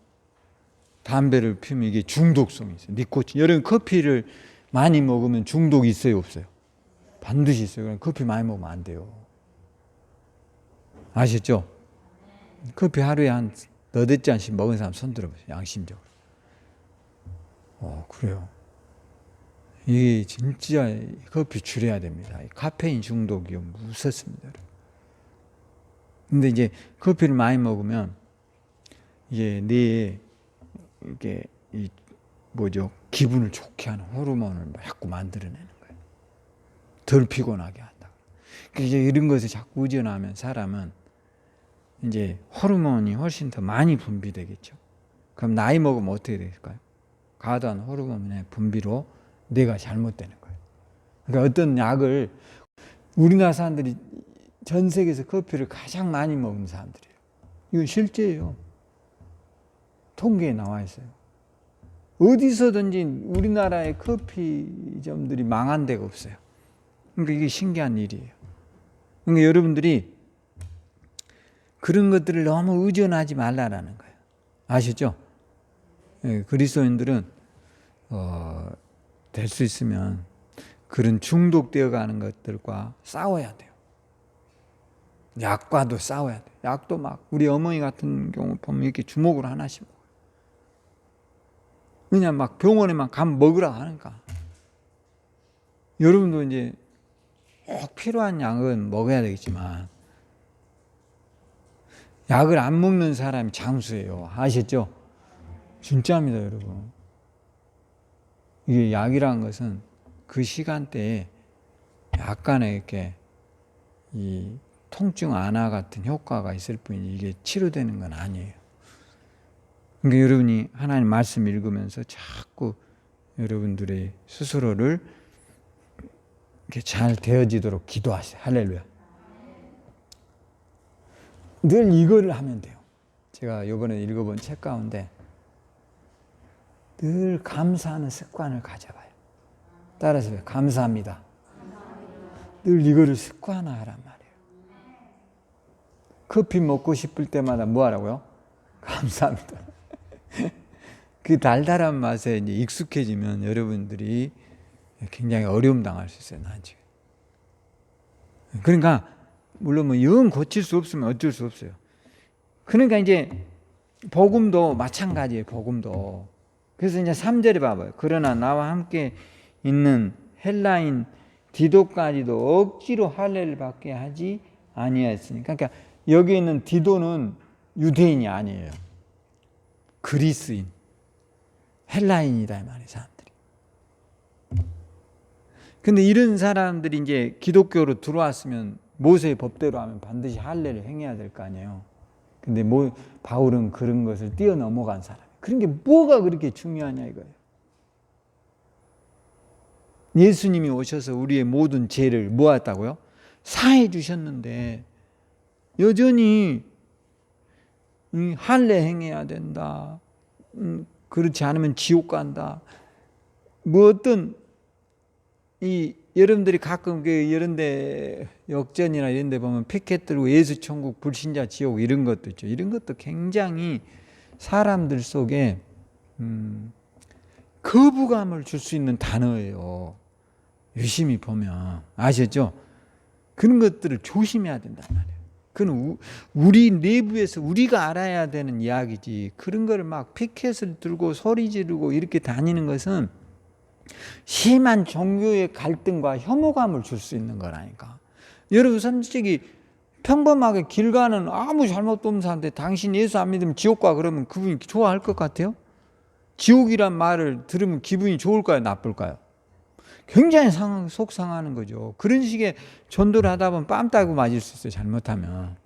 담배를 피우면 이게 중독성이 있어요. 니코틴. 여러분, 커피를 많이 먹으면 중독이 있어요, 없어요? 반드시 있어요. 그럼 커피 많이 먹으면 안 돼요. 아시죠? 커피 하루에 한 너댓 잔씩 먹은 사람 손 들어보세요. 양심적으로. 그래요. 이게 진짜 커피 줄여야 됩니다. 카페인 중독이 무섭습니다. 근데 이제 커피를 많이 먹으면 이게 뇌에 이게 기분을 좋게 하는 호르몬을 자꾸 만들어내는 거예요. 덜 피곤하게 한다. 이제 이런 것에 자꾸 의존하면 사람은 이제 호르몬이 훨씬 더 많이 분비되겠죠. 그럼 나이 먹으면 어떻게 될까요? 과다한 호르몬의 분비로 뇌가 잘못되는 거예요. 그러니까 어떤 약을, 우리나라 사람들이 전 세계에서 커피를 가장 많이 먹는 사람들이에요. 이건 실제예요. 통계에 나와 있어요. 어디서든지 우리나라의 커피점들이 망한 데가 없어요. 그러니까 이게 신기한 일이에요. 그러니까 여러분들이 그런 것들을 너무 의존하지 말라라는 거예요. 아시죠? 그리스도인들은 될 수 있으면 그런 중독되어 가는 것들과 싸워야 돼요. 약과도 싸워야 돼요. 약도 막 우리 어머니 같은 경우 보면 이렇게 주먹으로 하나씩 먹어요. 그냥 막 병원에만 가면 먹으라 하니까. 여러분도 이제 꼭 필요한 약은 먹어야 되겠지만 약을 안 먹는 사람이 장수예요. 아셨죠? 진짜입니다, 여러분. 이게 약이라는 것은 그 시간대에 약간의 이렇게 이 통증 완화 같은 효과가 있을 뿐이지 이게 치료되는 건 아니에요. 그러니까 여러분이 하나님 말씀 읽으면서 자꾸 여러분들의 스스로를 이렇게 잘 되어지도록 기도하세요. 할렐루야. 늘 이거를 하면 돼요. 제가 이번에 읽어본 책 가운데 늘 감사하는 습관을 가져봐요. 따라서 감사합니다. 늘 이거를 습관화하란 말이에요. 커피 먹고 싶을 때마다 뭐 하라고요? 감사합니다. 그 달달한 맛에 이제 익숙해지면 여러분들이 굉장히 어려움 당할 수 있어요, 나중에. 그러니까 물론 뭐 영 고칠 수 없으면 어쩔 수 없어요. 그러니까 이제 복음도 마찬가지예요. 복음도. 그래서 이제 3절에 봐봐요. 그러나 나와 함께 있는 헬라인 디도까지도 억지로 할례를 받게 하지 아니하였으니까. 그러니까 여기 있는 디도는 유대인이 아니에요. 그리스인, 헬라인이다 이 말이에요, 사람들이. 근데 이런 사람들이 이제 기독교로 들어왔으면 모세의 법대로 하면 반드시 할례를 행해야 될 거 아니에요. 근데 바울은 그런 것을 뛰어넘어간 사람. 그런 게 뭐가 그렇게 중요하냐 이거예요. 예수님이 오셔서 우리의 모든 죄를 모았다고요? 사해 주셨는데 여전히 할례 행해야 된다. 그렇지 않으면 지옥 간다. 뭐 어떤 여러분들이 가끔 이런 데 역전이나 이런 데 보면 피켓 들고 예수 천국 불신자 지옥 이런 것도 있죠. 이런 것도 굉장히 사람들 속에 거부감을 줄 수 있는 단어예요. 유심히 보면 아셨죠? 그런 것들을 조심해야 된단 말이에요. 그건 우리 내부에서 우리가 알아야 되는 이야기지. 그런 거를 막 피켓을 들고 소리 지르고 이렇게 다니는 것은 심한 종교의 갈등과 혐오감을 줄 수 있는 거라니까. 여러분 솔직히 평범하게 길 가는 아무 잘못도 없는 사람한테 당신 예수 안 믿으면 지옥 가 그러면 그분이 좋아할 것 같아요? 지옥이란 말을 들으면 기분이 좋을까요? 나쁠까요? 굉장히 속상하는 거죠. 그런 식의 전도를 하다 보면 뺨 따고 맞을 수 있어요. 잘못하면.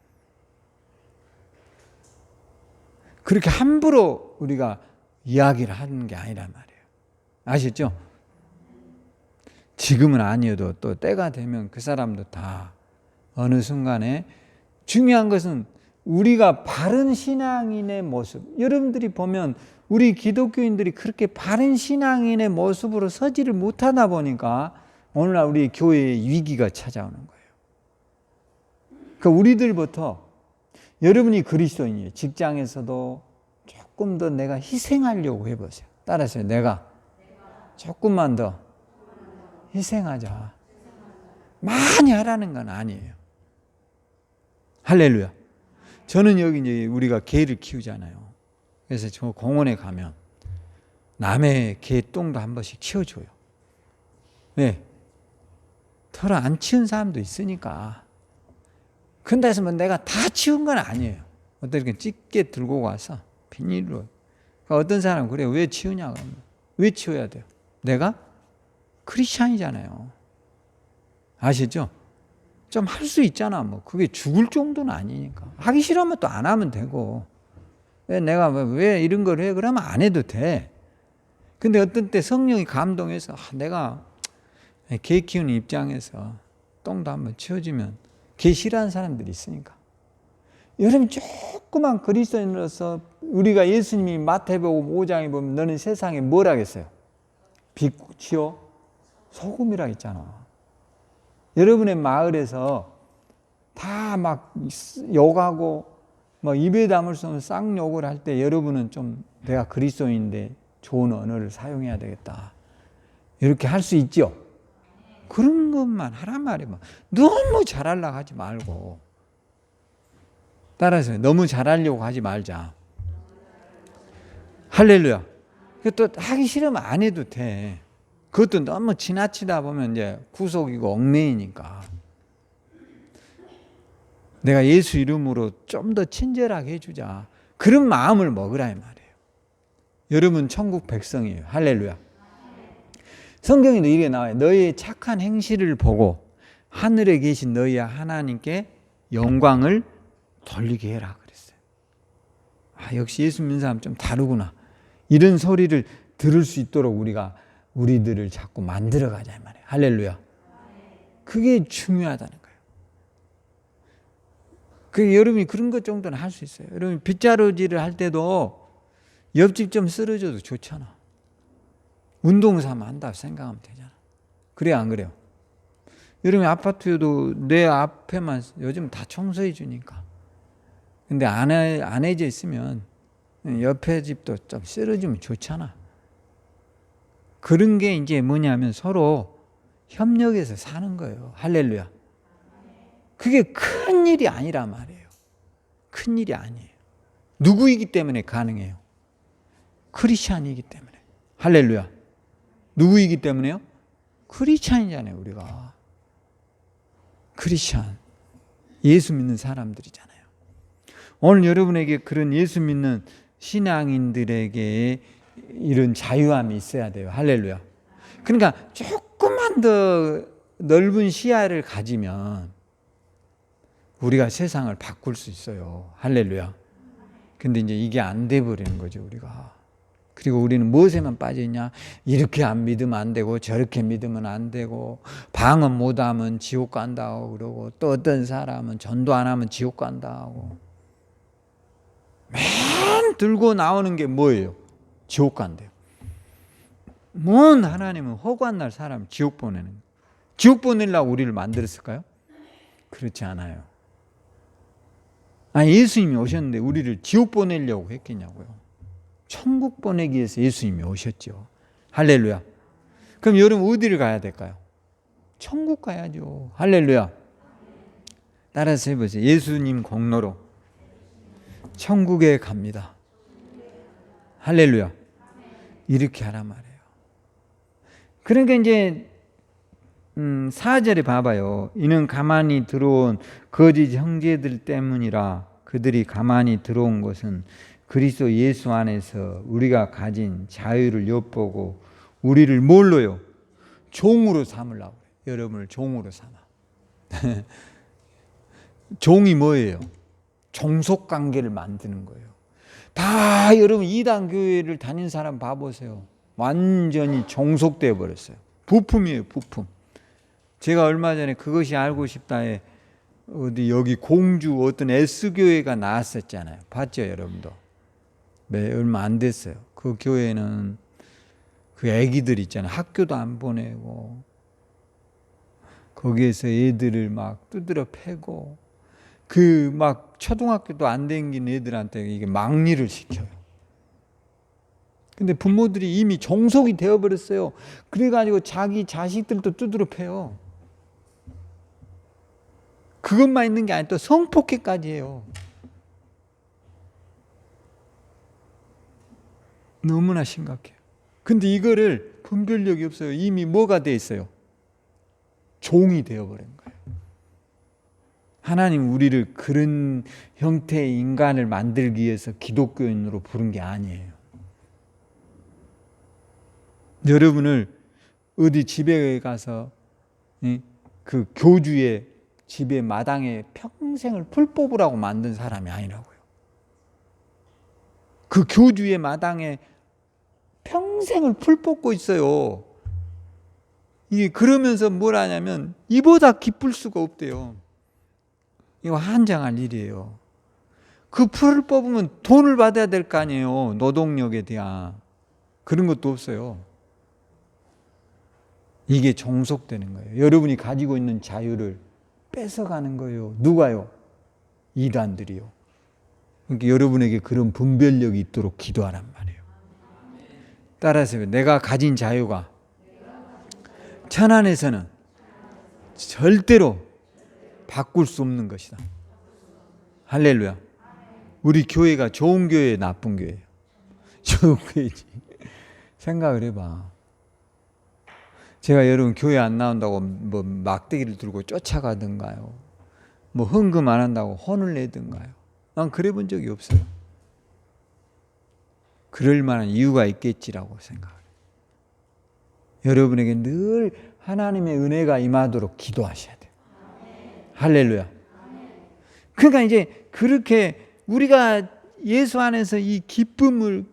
그렇게 함부로 우리가 이야기를 하는 게 아니란 말이에요. 아시죠? 지금은 아니어도 또 때가 되면 그 사람도 다 어느 순간에 중요한 것은 우리가 바른 신앙인의 모습. 여러분들이 보면 우리 기독교인들이 그렇게 바른 신앙인의 모습으로 서지를 못하다 보니까 오늘날 우리 교회에 위기가 찾아오는 거예요. 그러니까 우리들부터 여러분이 그리스도인이에요. 직장에서도 조금 더 내가 희생하려고 해보세요. 따라서요. 내가 조금만 더 희생하자. 많이 하라는 건 아니에요. 할렐루야. 저는 여기 이제 우리가 개를 키우잖아요. 그래서 저 공원에 가면 남의 개 똥도 한 번씩 치워줘요. 왜? 털어 안 치운 사람도 있으니까. 근데 해서 뭐 내가 다 치운 건 아니에요. 어떤 이렇게 찢게 들고 와서 비닐로. 그러니까 어떤 사람은 그래요. 왜 치우냐 그러면. 왜 치워야 돼요? 내가 크리스찬이잖아요. 아시죠? 좀 할 수 있잖아. 뭐 그게 죽을 정도는 아니니까. 하기 싫으면 또 안 하면 되고. 왜 내가 왜 이런 걸 해? 그러면 안 해도 돼. 근데 어떤 때 성령이 감동해서 내가 개 키우는 입장에서 똥도 한번 치워주면 개 싫어하는 사람들이 있으니까. 여러분 조그만 그리스도인으로서 우리가 예수님이 마태복음 5장에 보면 너는 세상에 뭘 하겠어요? 빛이요? 소금이라 했잖아. 여러분의 마을에서 다 막 욕하고 뭐 입에 담을 수 없는 쌍욕을 할 때 여러분은 좀 내가 그리스도인인데 좋은 언어를 사용해야 되겠다. 이렇게 할 수 있죠. 그런 것만 하란 말이에요. 너무 잘하려고 하지 말고. 따라서 너무 잘하려고 하지 말자. 할렐루야. 또 하기 싫으면 안 해도 돼. 그것도 너무 지나치다 보면 이제 구속이고 얽매이니까. 내가 예수 이름으로 좀 더 친절하게 해주자. 그런 마음을 먹으라 이 말이에요. 여러분 천국 백성이에요. 할렐루야. 성경에도 이렇게 나와요. 너희의 착한 행실을 보고 하늘에 계신 너희 하나님께 영광을 돌리게 해라 그랬어요. 아, 역시 예수 믿는 사람 좀 다르구나. 이런 소리를 들을 수 있도록 우리들을 자꾸 만들어가자 이 말이에요. 할렐루야. 그게 중요하다는 거예요. 여러분이 그런 것 정도는 할 수 있어요. 여러분 빗자루질을 할 때도 옆집 좀 쓸어줘도 좋잖아. 운동 삼아 한다고 생각하면 되잖아. 그래요 안 그래요? 여러분 아파트에도 내 앞에만 요즘 다 청소해 주니까. 근데 안 해져 있으면 옆에 집도 좀 쓸어주면 좋잖아. 그런 게 이제 뭐냐면 서로 협력해서 사는 거예요. 할렐루야. 그게 큰 일이 아니란 말이에요. 큰 일이 아니에요. 누구이기 때문에 가능해요? 크리스찬이기 때문에. 할렐루야. 누구이기 때문에요? 크리스찬이잖아요. 우리가. 크리스찬. 예수 믿는 사람들이잖아요. 오늘 여러분에게 그런 예수 믿는 신앙인들에게 이런 자유함이 있어야 돼요. 할렐루야. 그러니까 조금만 더 넓은 시야를 가지면 우리가 세상을 바꿀 수 있어요. 할렐루야. 근데 이제 이게 안 돼 버리는 거죠, 우리가. 그리고 우리는 무엇에만 빠져 있냐? 이렇게 안 믿으면 안 되고 저렇게 믿으면 안 되고 방언 못 하면 지옥 간다고 그러고 또 어떤 사람은 전도 안 하면 지옥 간다고. 맨 들고 나오는 게 뭐예요? 지옥 간대요. 뭔 하나님은 허구한 날 사람 지옥 보내는 거예요. 지옥 보내려고 우리를 만들었을까요? 그렇지 않아요. 아니 예수님이 오셨는데 우리를 지옥 보내려고 했겠냐고요. 천국 보내기 위해서 예수님이 오셨죠. 할렐루야. 그럼 여러분 어디를 가야 될까요? 천국 가야죠. 할렐루야. 따라서 해보세요. 예수님 공로로 천국에 갑니다. 할렐루야. 이렇게 하란 말이에요. 그러니까 이제 4절에 봐봐요. 이는 가만히 들어온 거짓 형제들 때문이라. 그들이 가만히 들어온 것은 그리스도 예수 안에서 우리가 가진 자유를 엿보고 우리를 뭘로요? 종으로 삼으려고 해요. 여러분을 종으로 삼아. 종이 뭐예요? 종속관계를 만드는 거예요. 다 여러분 이단 교회를 다닌 사람 봐보세요. 완전히 종속되어 버렸어요. 부품이에요, 부품. 제가 얼마 전에 그것이 알고 싶다에 어디 여기 공주 어떤 S교회가 나왔었잖아요. 봤죠, 여러분도? 네, 얼마 안 됐어요. 그 교회는 그 애기들 있잖아요. 학교도 안 보내고 거기에서 애들을 막 두드려 패고 그 막 초등학교도 안 댕긴 애들한테 이게 막리를 시켜요. 근데 부모들이 이미 종속이 되어버렸어요. 그래가지고 자기 자식들도 두드려 패요. 그것만 있는 게 아니라 또 성폭행까지 해요. 너무나 심각해요. 근데 이거를 분별력이 없어요. 이미 뭐가 돼 있어요? 종이 되어버린 거예요. 하나님 우리를 그런 형태의 인간을 만들기 위해서 기독교인으로 부른 게 아니에요. 여러분을 어디 집에 가서 그 교주의 집의 마당에 평생을 풀 뽑으라고 만든 사람이 아니라고요. 그 교주의 마당에 평생을 풀 뽑고 있어요. 이게 그러면서 뭘 하냐면 이보다 기쁠 수가 없대요. 이거 한장할 일이에요. 그 풀을 뽑으면 돈을 받아야 될 거 아니에요. 노동력에 대한. 그런 것도 없어요. 이게 종속되는 거예요. 여러분이 가지고 있는 자유를 뺏어가는 거예요. 누가요? 이단들이요. 그러니까 여러분에게 그런 분별력이 있도록 기도하란 말이에요. 따라서 내가 가진 자유가 천안에서는 절대로 바꿀 수 없는 것이다. 할렐루야. 우리 교회가 좋은 교회예요, 나쁜 교회예요? 좋은 교회지. 생각을 해봐. 제가 여러분 교회 안 나온다고 뭐 막대기를 들고 쫓아가든가요, 뭐 헌금 안 한다고 혼을 내든가요. 난 그래 본 적이 없어요. 그럴 만한 이유가 있겠지라고 생각해요. 여러분에게 늘 하나님의 은혜가 임하도록 기도하셔야 돼요. 할렐루야. 그러니까 이제 그렇게 우리가 예수 안에서 이 기쁨을,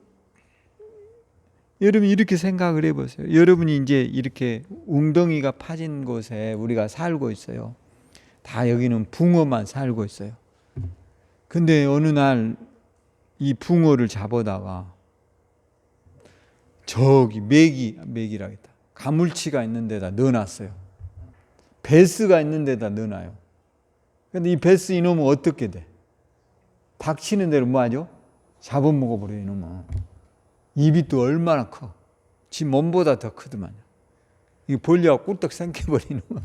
여러분 이렇게 생각을 해보세요. 여러분이 이제 이렇게 웅덩이가 파진 곳에 우리가 살고 있어요. 다 여기는 붕어만 살고 있어요. 근데 어느 날 이 붕어를 잡아다가 저기 메기라겠다. 가물치가 있는 데다 넣어놨어요. 베스가 있는 데다 넣어놔요. 근데 이 베스 이놈은 어떻게 돼? 닥치는 대로 뭐 하죠? 잡아먹어버려요, 이놈은. 입이 또 얼마나 커. 지 몸보다 더 크더만요. 이게 벌려가 꿀떡 생겨버리는 거.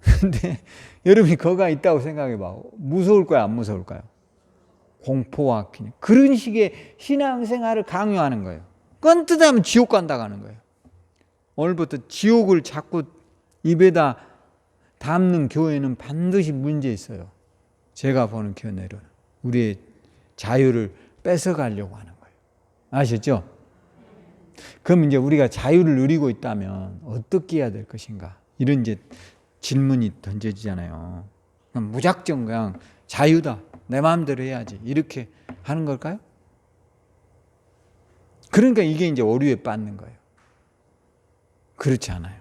근데 여러분이 거가 있다고 생각해봐. 무서울 거야, 안 무서울까요? 공포와 기능. 그런 식의 신앙생활을 강요하는 거예요. 건뜨다면 지옥 간다고 하는 거예요. 오늘부터 지옥을 자꾸 입에다 담는 교회는 반드시 문제 있어요. 제가 보는 견해로는 우리의 자유를 뺏어가려고 하는 거예요. 아셨죠? 그럼 이제 우리가 자유를 누리고 있다면 어떻게 해야 될 것인가? 이런 이제 질문이 던져지잖아요. 그럼 무작정 그냥 자유다, 내 마음대로 해야지, 이렇게 하는 걸까요? 그러니까 이게 이제 오류에 빠지는 거예요. 그렇지 않아요.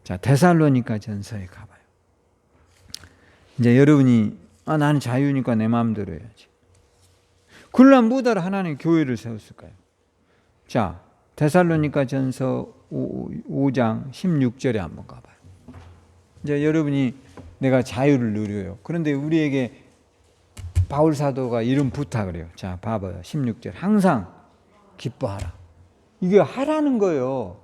자, 데살로니가 전서에 가봐요. 이제 여러분이 나는 자유니까 내 마음대로 해야지. 그러려면 뭐하러 하나님 교회를 세웠을까요? 자, 데살로니가 전서 5장 16절에 한번 가봐요. 이제 여러분이 내가 자유를 누려요. 그런데 우리에게 바울 사도가 이런 부탁을 해요. 자, 봐봐요. 16절. 항상 기뻐하라. 이게 하라는 거예요.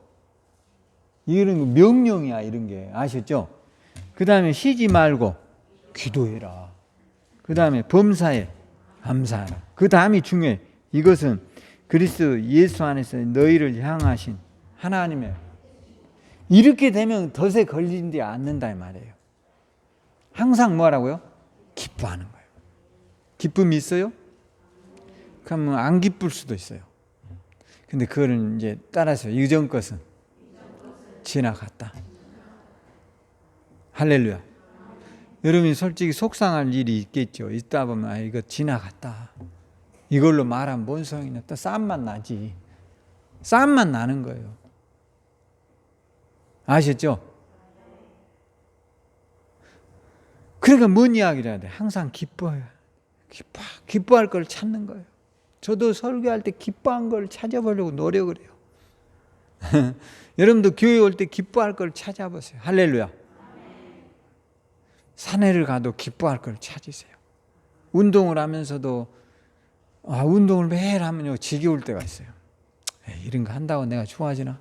이런 명령이야, 이런 게. 아셨죠? 그 다음에 쉬지 말고 기도해라. 그 다음에 범사에 감사하라. 그 다음이 중요해. 이것은 그리스도 예수 안에서 너희를 향하신 하나님의. 이렇게 되면 덫에 걸리지 않는다 이 말이에요. 항상 뭐라고요? 기뻐하는 거예요. 기쁨이 있어요? 그러면 안 기쁠 수도 있어요. 근데 그거는 이제 따라서 이전 것은 지나갔다. 할렐루야. 여러분이 솔직히 속상할 일이 있겠죠. 있다 보면 아, 이거 지나갔다. 이걸로 말하면 뭔 소용이냐. 또 싸움만 나지. 싸움만 나는 거예요. 아셨죠? 그러니까 뭔 이야기를 해야 돼? 항상 기뻐해요. 기뻐할 걸 찾는 거예요. 저도 설교할 때 기뻐한 걸 찾아보려고 노력을 해요. 여러분도 교회 올 때 기뻐할 걸 찾아보세요. 할렐루야. 산에를 가도 기뻐할 걸 찾으세요. 운동을 하면서도 운동을 매일 하면요 지겨울 때가 있어요. 이런 거 한다고 내가 좋아지나?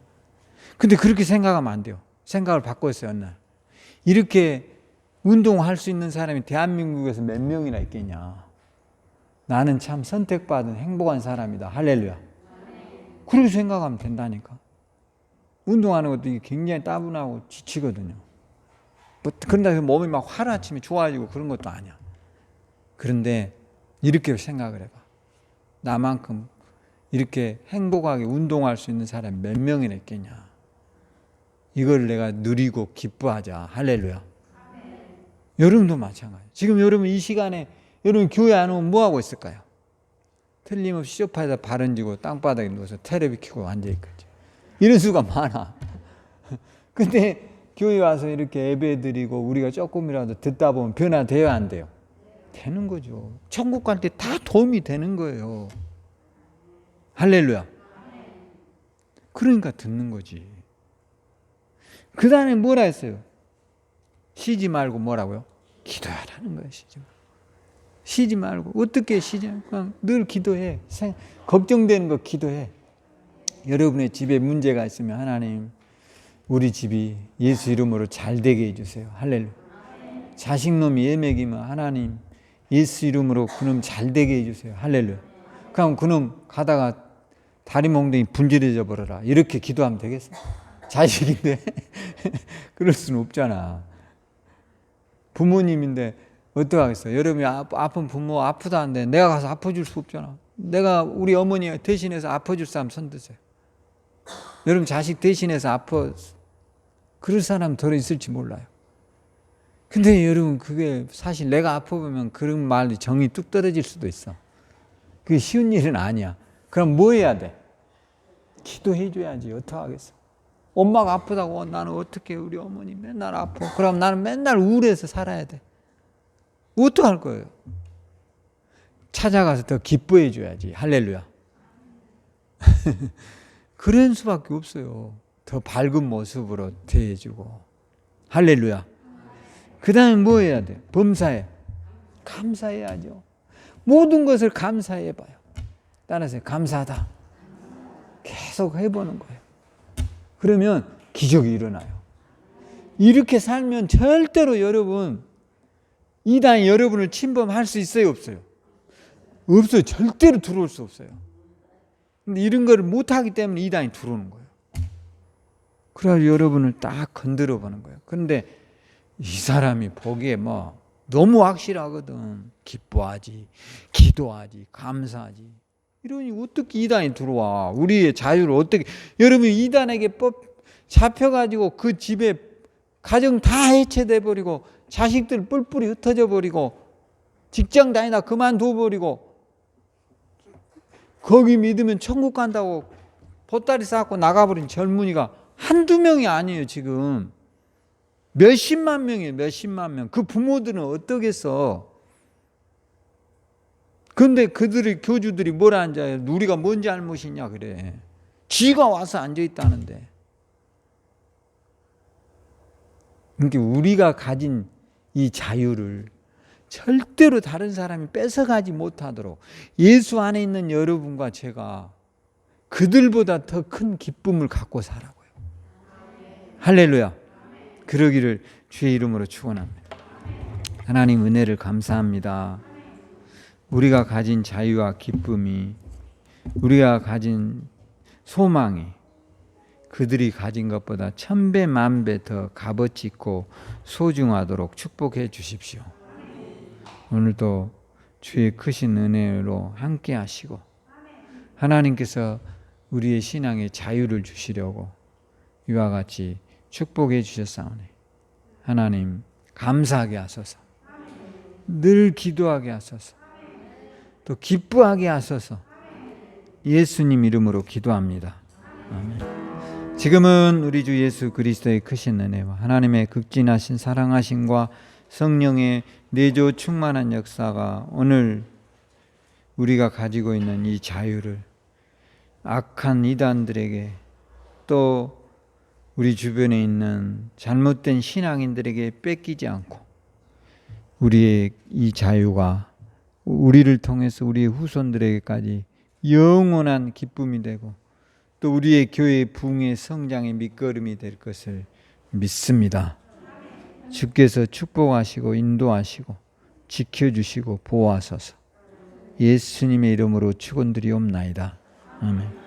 근데 그렇게 생각하면 안 돼요. 생각을 바꿨어요. 어느 날. 이렇게 운동할 수 있는 사람이 대한민국에서 몇 명이나 있겠냐. 나는 참 선택받은 행복한 사람이다. 할렐루야. 그렇게 생각하면 된다니까. 운동하는 것도 이게 굉장히 따분하고 지치거든요. 그런다 해서 몸이 막 하루아침에 좋아지고 그런 것도 아니야. 그런데 이렇게 생각을 해봐. 나만큼 이렇게 행복하게 운동할 수 있는 사람이 몇 명이나 있겠냐. 이걸 내가 누리고 기뻐하자. 할렐루야. 여러분도 마찬가지. 지금 여러분 이 시간에 여러분 교회 안 오면 뭐 하고 있을까요? 틀림없이 소파에다 발 얹고 땅바닥에 누워서 테레비 켜고 앉아있겠지. 이런 수가 많아. 근데 교회 와서 이렇게 예배 드리고 우리가 조금이라도 듣다 보면 변화돼야 안 돼요? 되는 거죠. 천국 갈 때 다 도움이 되는 거예요. 할렐루야. 그러니까 듣는 거지. 그 다음에 뭐라 했어요? 쉬지 말고 뭐라고요? 기도하라는 거예요. 쉬지 말고. 어떻게 쉬지? 그냥 늘 기도해. 걱정되는 거 기도해. 여러분의 집에 문제가 있으면 하나님 우리 집이 예수 이름으로 잘 되게 해주세요. 할렐루야. 자식놈이 예맥이면 하나님 예수 이름으로 그놈 잘 되게 해주세요. 할렐루야. 그럼 그놈 가다가 다리 몽둥이 분질해져 버려라. 이렇게 기도하면 되겠어? 자식인데 그럴 수는 없잖아. 부모님인데 어떡하겠어요? 여러분이 아픈 부모 아프다는데 내가 가서 아파줄 수 없잖아. 내가 우리 어머니 대신해서 아파줄 사람 손드세요. 여러분 자식 대신해서 그럴 사람 덜 있을지 몰라요. 근데 여러분 그게 사실 내가 아파보면 그런 말이 정이 뚝 떨어질 수도 있어. 그게 쉬운 일은 아니야. 그럼 뭐 해야 돼? 기도해 줘야지. 어떡하겠어? 엄마가 아프다고 나는 어떻게 우리 어머니 맨날 아파. 그럼 나는 맨날 우울해서 살아야 돼. 어떡할 거예요? 찾아가서 더 기뻐해 줘야지. 할렐루야. 그런 수밖에 없어요. 더 밝은 모습으로 대해주고. 할렐루야. 그 다음에 뭐 해야 돼? 범사에 감사해야죠. 모든 것을 감사해봐요. 따라서 감사하다. 계속 해보는 거예요. 그러면 기적이 일어나요. 이렇게 살면 절대로 여러분 이단이 여러분을 침범할 수 있어요? 없어요? 없어요. 절대로 들어올 수 없어요. 근데 이런 거를 못하기 때문에 이단이 들어오는 거예요. 그래서 여러분을 딱 건드려 보는 거예요. 그런데 이 사람이 보기에 뭐 너무 확실하거든. 기뻐하지, 기도하지, 감사하지. 이러니 어떻게 이단이 들어와? 우리의 자유를 어떻게? 여러분 이단에게 잡혀가지고 그 집에 가정 다 해체돼 버리고 자식들 뿔뿔이 흩어져 버리고 직장 다니다 그만둬 버리고 거기 믿으면 천국 간다고 보따리 싸고 나가버린 젊은이가 한두 명이 아니에요. 지금 몇십만 명이에요. 몇십만 명. 그 부모들은 어떠겠어? 근데 교주들이 뭐라 앉아요? 우리가 뭔 잘못이냐 그래. 쥐가 와서 앉아있다는데. 그러니까 우리가 가진 이 자유를 절대로 다른 사람이 뺏어가지 못하도록 예수 안에 있는 여러분과 제가 그들보다 더 큰 기쁨을 갖고 살아고요. 할렐루야. 그러기를 주의 이름으로 축원합니다. 하나님 은혜를 감사합니다. 우리가 가진 자유와 기쁨이, 우리가 가진 소망이 그들이 가진 것보다 1000배 만배 더 값어치 있고 소중하도록 축복해 주십시오. 오늘도 주의 크신 은혜로 함께 하시고 하나님께서 우리의 신앙에 자유를 주시려고 이와 같이 축복해 주셨사오니 하나님 감사하게 하소서. 늘 기도하게 하소서. 또 기뻐하게 하소서. 예수님 이름으로 기도합니다. 아멘. 지금은 우리 주 예수 그리스도의 크신 은혜와 하나님의 극진하신 사랑하심과 성령의 내조 충만한 역사가 오늘 우리가 가지고 있는 이 자유를 악한 이단들에게 또 우리 주변에 있는 잘못된 신앙인들에게 뺏기지 않고 우리의 이 자유가 우리를 통해서 우리의 후손들에게까지 영원한 기쁨이 되고 또 우리의 교회의 부흥의 성장의 밑거름이 될 것을 믿습니다. 주께서 축복하시고 인도하시고 지켜주시고 보호하소서. 예수님의 이름으로 축원드리옵나이다. 아멘.